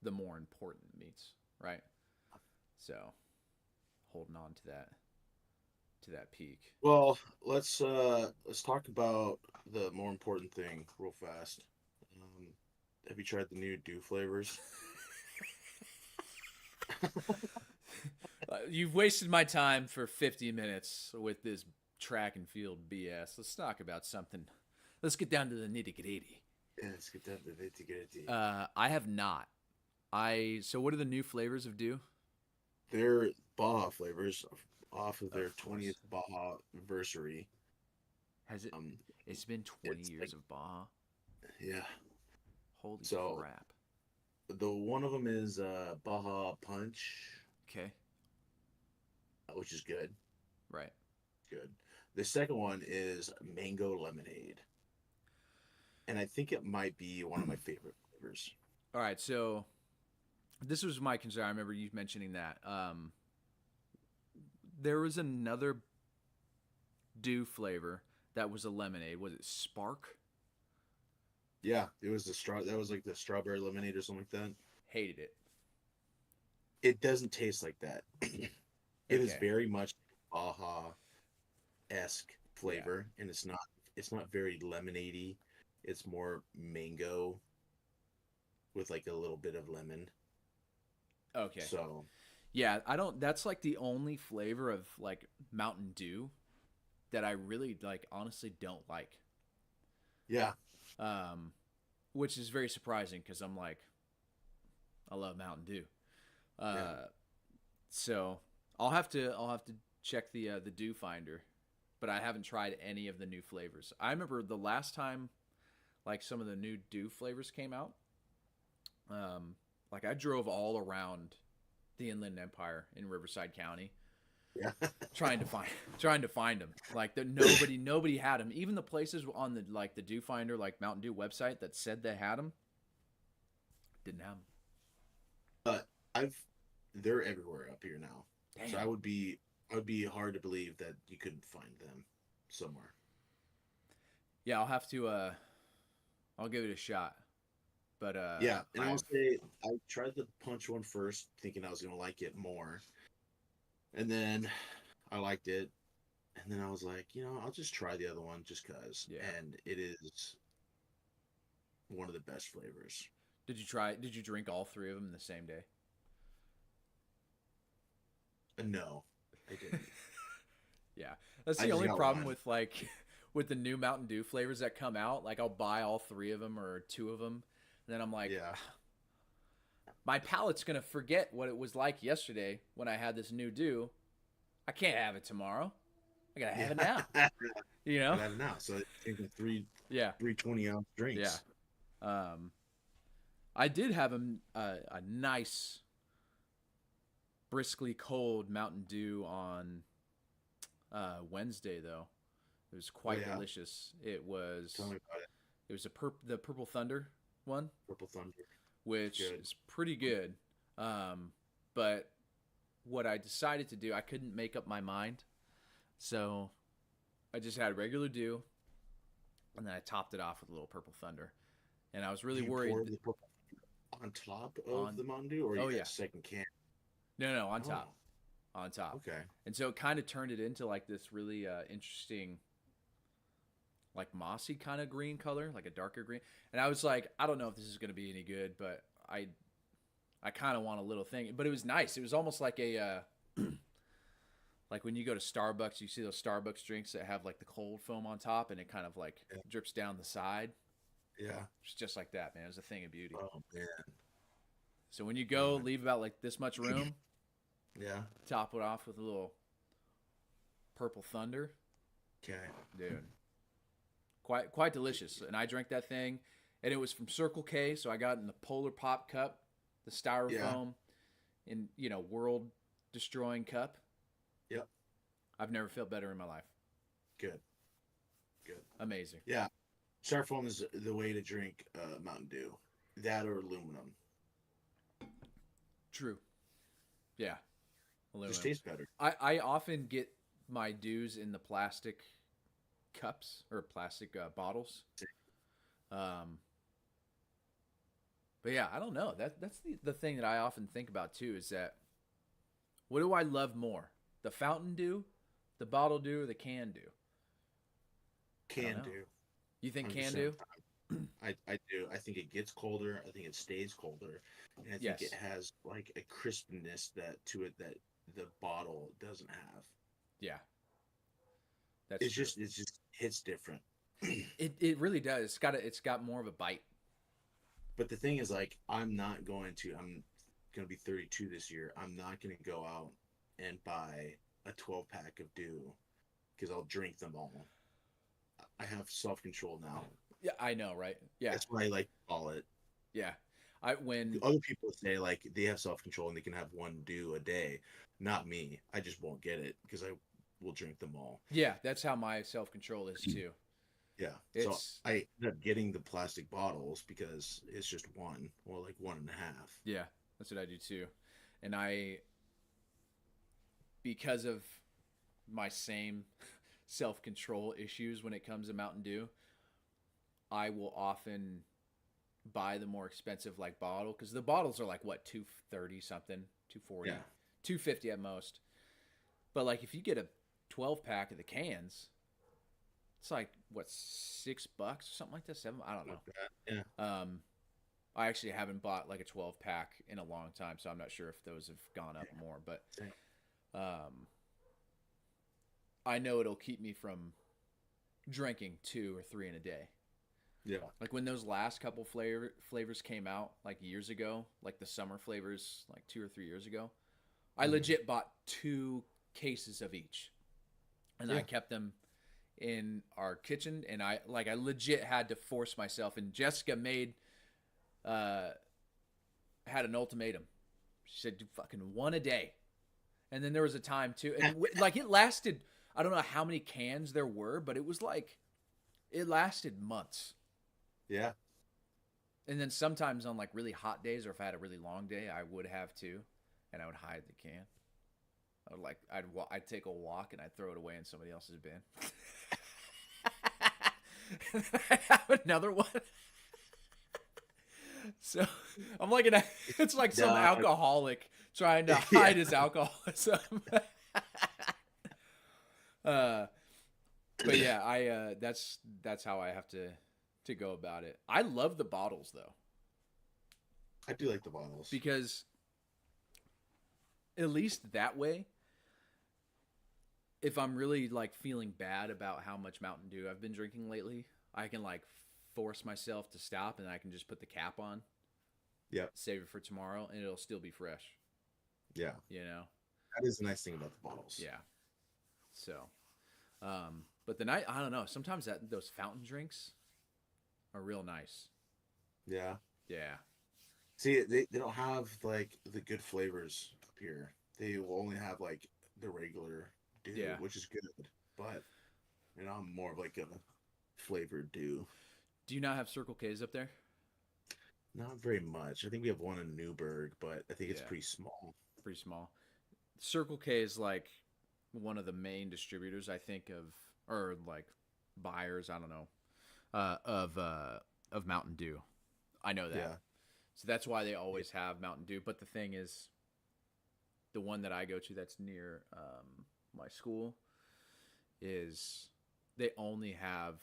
the more important meets, right? So holding on to that peak. Well, let's talk about the more important thing real fast. Um, have you tried the new Dew flavors? You've wasted my time for 50 minutes with this track and field BS. Let's talk about something. Let's get down to the nitty gritty. Yeah, let's get down to the nitty-gritty. I have not. So what are the new flavors of Dew? They're Baja flavors off of their Of course. 20th Baja anniversary. Has it? Um, It's been 20 it's years like, of Baja. yeah. Holy So crap. the one of them is Baja Punch, Okay. which is good. Right. Good. The second one is Mango Lemonade, and I think it might be one of my favorite flavors. All right. So this was my concern. I remember you mentioning that. There was another Dew flavor that was a lemonade. Was it Spark? Yeah, it was the straw. That was like the strawberry lemonade or something like that. Hated it. It doesn't taste like that. It is Okay. very much Baja esque Yeah. flavor, and it's not very lemonady. It's more mango with like a little bit of lemon. Okay. So Yeah, I don't. That's like the only flavor of like Mountain Dew that I really like. Honestly, don't like. yeah, Um, which is very surprising because I'm like, I love Mountain Dew. yeah, So I'll have to check the Dew Finder, but I haven't tried any of the new flavors. I remember the last time like some of the new Dew flavors came out. Like I drove all around the Inland Empire in Riverside County yeah. trying to find trying to find them. Like nobody had them. Even the places on the like the Dew Finder like Mountain Dew website that said they had them didn't have them. But I've they're everywhere up here now. So Damn. I would be hard to believe that you couldn't find them somewhere. Yeah, I'll have to. I'll give it a shot. But Yeah, and I'll I've say I tried the punch one first, thinking I was gonna like it more, and then I liked it, and then I was like, I'll just try the other one just cause, yeah. and it is one of the best flavors. Did you try? Did you drink all three of them the same day? No, I didn't. Yeah, that's I the just only got problem one. with like with the new Mountain Dew flavors that come out. Like I'll buy all three of them or two of them, and then I'm like, Yeah, my palate's gonna forget what it was like yesterday when I had this new Dew. I can't have it tomorrow. I gotta have yeah. it now. I You know? have it now. So it's three Yeah, 320-ounce yeah. drinks. Um, I did have a nice, briskly cold Mountain Dew on Wednesday though. It was Oh quite yeah, delicious. tell me about it. It was the Purple Thunder one, Purple Thunder. It's which good. is pretty good. But what I decided to do, I couldn't make up my mind, so I just had regular Dew, and then I topped it off with a little Purple Thunder. And I was really Do you worried pour the purple on top of on. the Mountain Dew, or Oh you got yeah, a second can? no, on Oh, top. on top. Okay. And so it kind of turned it into like this really interesting, like mossy kind of green color, like a darker green. And I was like, I don't know if this is going to be any good, but I kind of want a little thing. But it was nice. It was almost like a like when you go to Starbucks, you see those Starbucks drinks that have like the cold foam on top, and it kind of like Yeah. drips down the side. Yeah. It's just like that, man. It was a thing of beauty. Oh man. So when you No, go, leave about like this much room, yeah. top it off with a little purple thunder, Okay. dude. Quite delicious. And I drank that thing, and it was from Circle K, so I got it in the Polar Pop cup, the styrofoam, in world destroying cup. Yep. I've never felt better in my life. Good. Good. Amazing. Yeah. Styrofoam is the way to drink Mountain Dew. That or aluminum. True. Yeah. Aluminum. Just tastes better. I often get my dews in the plastic cups or plastic bottles. But yeah, I don't know. That's the thing that I often think about too, is that what do I love more? The fountain dew, the bottle dew, or the can dew? Can know. do. You think 100% can dew? I do. I think it gets colder. I think it stays colder. And I think Yes. it has like a crispness to it that the bottle doesn't have. Yeah. That's It's true. just hits different. It really does. It's got more of a bite. But the thing is, like, I'm going to be 32 this year. I'm not going to go out and buy a 12 pack of Dew because I'll drink them all. I have self control now. Yeah, I know, right? Yeah. That's what I like to call it. Yeah. When Other people say like they have self control and they can have one Dew a day. Not me. I just won't get it because I will drink them all. yeah, that's how my self-control is too. Yeah. So I end up getting the plastic bottles because it's just one or like 1.5. Yeah, that's what I do too. And because of my same self-control issues when it comes to Mountain Dew, I will often buy the more expensive like bottle, because the bottles are like what, 230 something, 240, Yeah. 250 at most. But like if you get a 12 pack of the cans, it's like what, $6 or something like that, 7, I don't know. Like that. Yeah. I actually haven't bought like a 12 pack in a long time, so I'm not sure if those have gone up more, but I know it'll keep me from drinking 2 or 3 in a day. Yeah. Like when those last couple flavors came out like years ago, like the summer flavors like 2 or 3 years ago, I legit bought 2 cases of each. And I kept them in our kitchen, and I legit had to force myself, and Jessica had an ultimatum. She said, do fucking 1 a day. And then there was a time too, and like it lasted, I don't know how many cans there were, but it was like, it lasted months. Yeah. And then sometimes on like really hot days, or if I had a really long day, I would have 2, and I would hide the can. I'd take a walk and I'd throw it away in somebody else's bin. I'd have another one. So I'm like it's like some alcoholic trying to hide his alcoholism. But yeah, that's how I have to go about it. I love the bottles though. I do like the bottles. Because at least that way, if I'm really like feeling bad about how much Mountain Dew I've been drinking lately, I can like force myself to stop, and I can just put the cap on. Yep. Save it for tomorrow, and it'll still be fresh. Yeah. You know? That is the nice thing about the bottles. Yeah. So, but the night, I don't know, sometimes those fountain drinks are real nice. Yeah. Yeah. See, they don't have like the good flavors up here. They will only have like the regular Dew, which is good. But I'm more of like a flavored Dew. Do you not have Circle K's up there? Not very much. I think we have one in Newburgh, but I think it's pretty small. Pretty small. Circle K is like one of the main distributors, I think, or like buyers, I don't know, of Mountain Dew. I know that. Yeah. So that's why they always have Mountain Dew. But the thing is, the one that I go to that's near my school is they only have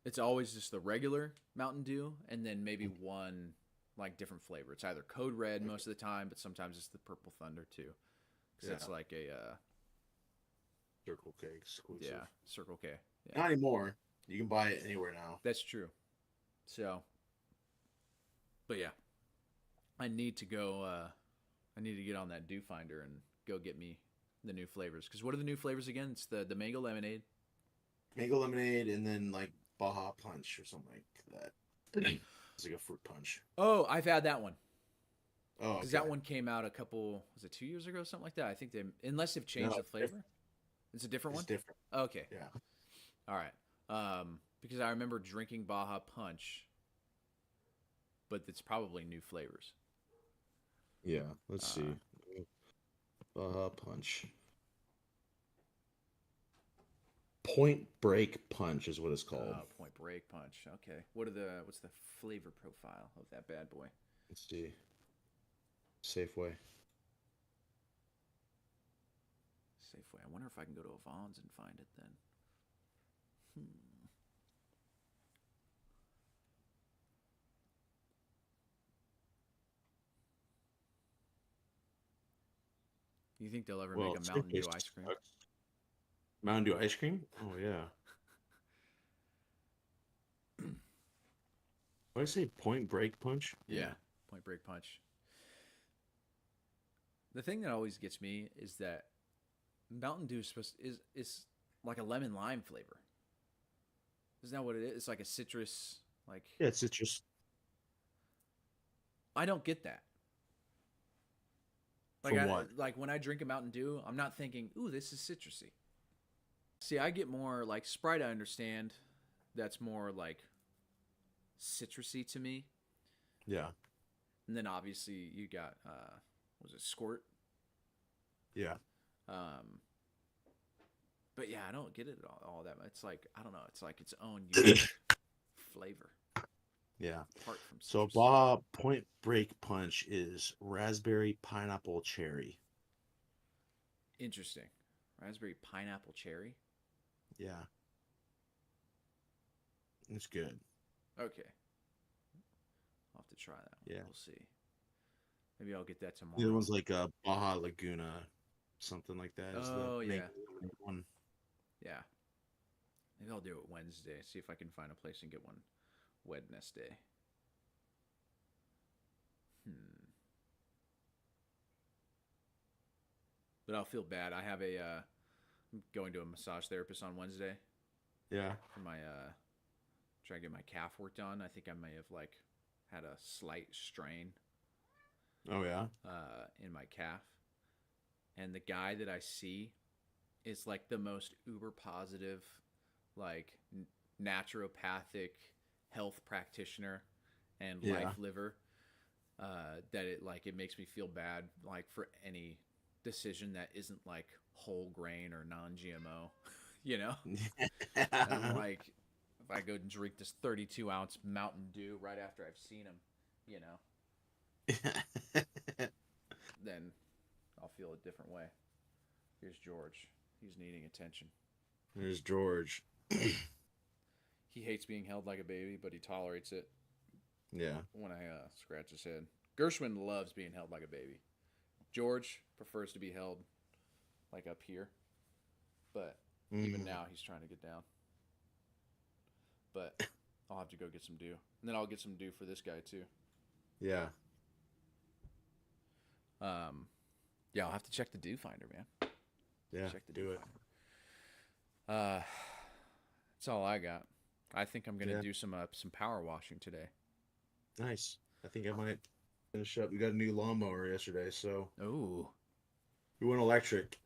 it's always just the regular Mountain Dew and then maybe one like different flavor. It's either Code Red most of the time, but sometimes it's the Purple Thunder too, because it's like a Circle K exclusive. yeah, Circle K. Yeah. Not anymore. You can buy it anywhere now. That's true. So, but yeah, I need to go. I need to get on that Dew Finder and go get me the new flavors. Because what are the new flavors again? It's the mango lemonade. Mango lemonade, and then like Baja Punch or something like that. It's like a fruit punch. Oh, I've had that one. Oh, because that one came out was it 2 years ago, something like that? I think unless they've changed the flavor, it's a different one. It's different. Okay. Yeah. All right. Because I remember drinking Baja Punch, but it's probably new flavors. Yeah. Let's see. Baja Punch. Point Break Punch is what it's called. Point Break Punch. Okay. What's the flavor profile of that bad boy? Let's see. Safeway. Safeway. I wonder if I can go to a Vons and find it then. You think they'll ever make a Mountain Dew ice cream? Mountain Dew ice cream? Oh, yeah. What did I say? Point Break Punch? Yeah. Point Break Punch. The thing that always gets me is that Mountain Dew is like a lemon lime flavor. Isn't that what it is? It's like a citrus, like yeah, it's citrus. I don't get that. Like like when I drink a Mountain Dew, I'm not thinking, "Ooh, this is citrusy." See, I get more like Sprite. I understand that's more like citrusy to me. Yeah. And then obviously you got was it Squirt? Yeah. But yeah, I don't get it all that much. It's like I don't know. It's like its own unique flavor. Yeah. Apart from so Baja Point Break Punch is raspberry, pineapple, cherry. Interesting. Raspberry, pineapple, cherry. Yeah. It's good. Okay. I'll have to try that one. Yeah. We'll see. Maybe I'll get that tomorrow. The other one's like a Baja Laguna, something like that. Oh, yeah. One. Yeah. Maybe I'll do it Wednesday. See if I can find a place and get one Wednesday. But I'll feel bad. I have I'm going to a massage therapist on Wednesday. Yeah. For my try to get my calf worked on. I think I may have like had a slight strain. Oh yeah. In my calf, and the guy that I see is like the most uber positive, like naturopathic health practitioner and life liver. That it makes me feel bad like for any decision that isn't like whole grain or non-GMO, you know. And I'm like, if I go and drink this 32-ounce Mountain Dew right after I've seen him, you know, then I'll feel a different way. Here's George. He's needing attention. There's George. He hates being held like a baby, but he tolerates it. Yeah. When I scratch his head. Gershwin loves being held like a baby. George prefers to be held like up here. But even now, he's trying to get down. But I'll have to go get some dew. And then I'll get some dew for this guy, too. Yeah. Yeah, I'll have to check the dew finder, man. Yeah, check the do it. Finder. That's all I got. I think I'm gonna do some power washing today. Nice. I think I might finish up. We got a new lawnmower yesterday, so ooh, we went electric.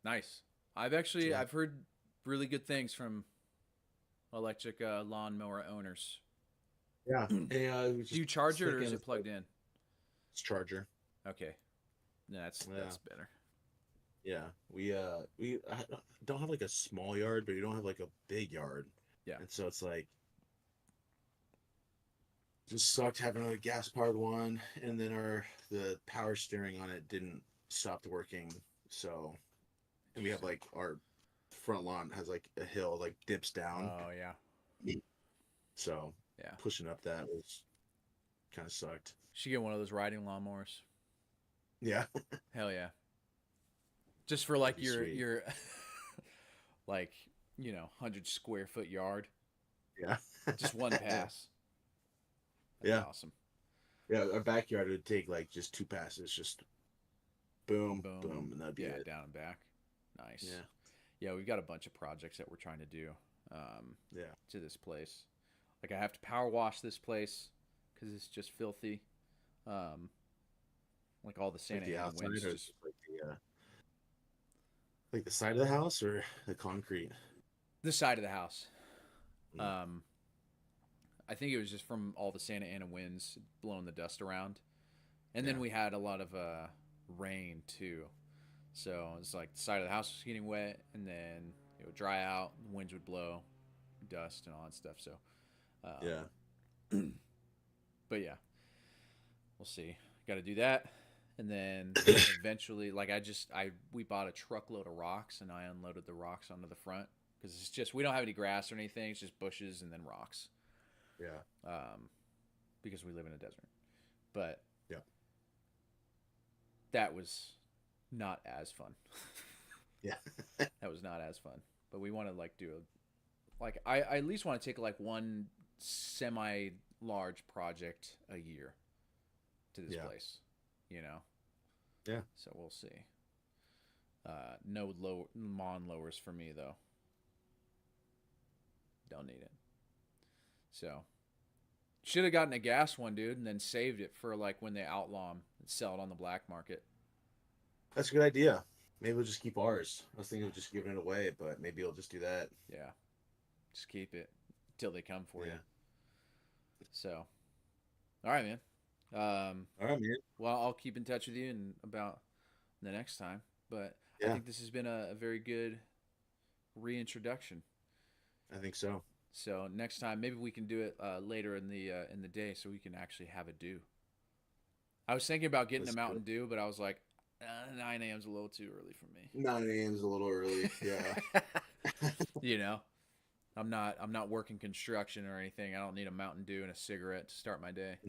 Nice. I've heard really good things from electric lawnmower owners. Yeah. Do you charge it or is it plugged in? It's charger. Okay. That's better. Yeah, we don't have like a small yard, but we don't have like a big yard. Yeah. And so it's like just sucked having a gas powered one, and then the power steering on it didn't stop working. So, and we have like our front lawn has like a hill like dips down. Oh yeah, So yeah. pushing up that was kind of sucked. Should get one of those riding lawnmowers. Yeah, Hell yeah. Just for that'd like be sweet. your like 100 square foot yard. Yeah, Just one pass. That'd be yeah, awesome. yeah. Our backyard would take like just two passes, just boom, Boom. boom, and that'd be Yeah, it. down and back. Nice. Yeah, Yeah, we've got a bunch of projects that we're trying to do yeah. to this place. Like I have to power wash this place because it's just filthy. Um, like all the Like Santa the Ana outside, or winds just just like the side of the house, or the concrete. the side of the house. Mm, Um, I think it was just from all the Santa Ana winds blowing the dust around, and then yeah, we had a lot of rain too. So it's like the side of the house was getting wet, and then it would dry out, the winds would blow, dust and all that stuff. So, yeah, but yeah, we'll see. Got to do that, and then eventually, like we bought a truckload of rocks, and I unloaded the rocks onto the front because it's just we don't have any grass or anything. It's just bushes and then rocks, yeah, um, because we live in a desert. But yeah, that was not as fun. yeah, That was not as fun. But we want to like do a like I at least want to take like one semi large project a year to this yeah, place, you know. yeah. So we'll see. No low lawn lowers for me though. Don't need it. So should have gotten a gas one, dude, and then saved it for like when they outlaw them and sell it on the black market. That's a good idea. Maybe we'll just keep ours. I was thinking of just giving it away, but maybe we'll just do that. Yeah, just keep it till they come for you. Yeah. So, all right, man. All right, man. Well, I'll keep in touch with you and about the next time. But I Yeah, think this has been a very good reintroduction. I think so. So next time, maybe we can do it later in the day, so we can actually have a do. I was thinking about getting a Let's do Mountain it. Dew, but I was like, 9 a.m. is a little too early for 9 a.m. is a little early. Yeah. me. you know, I'm not working construction or anything. I don't need a Mountain Dew and a cigarette to start my day.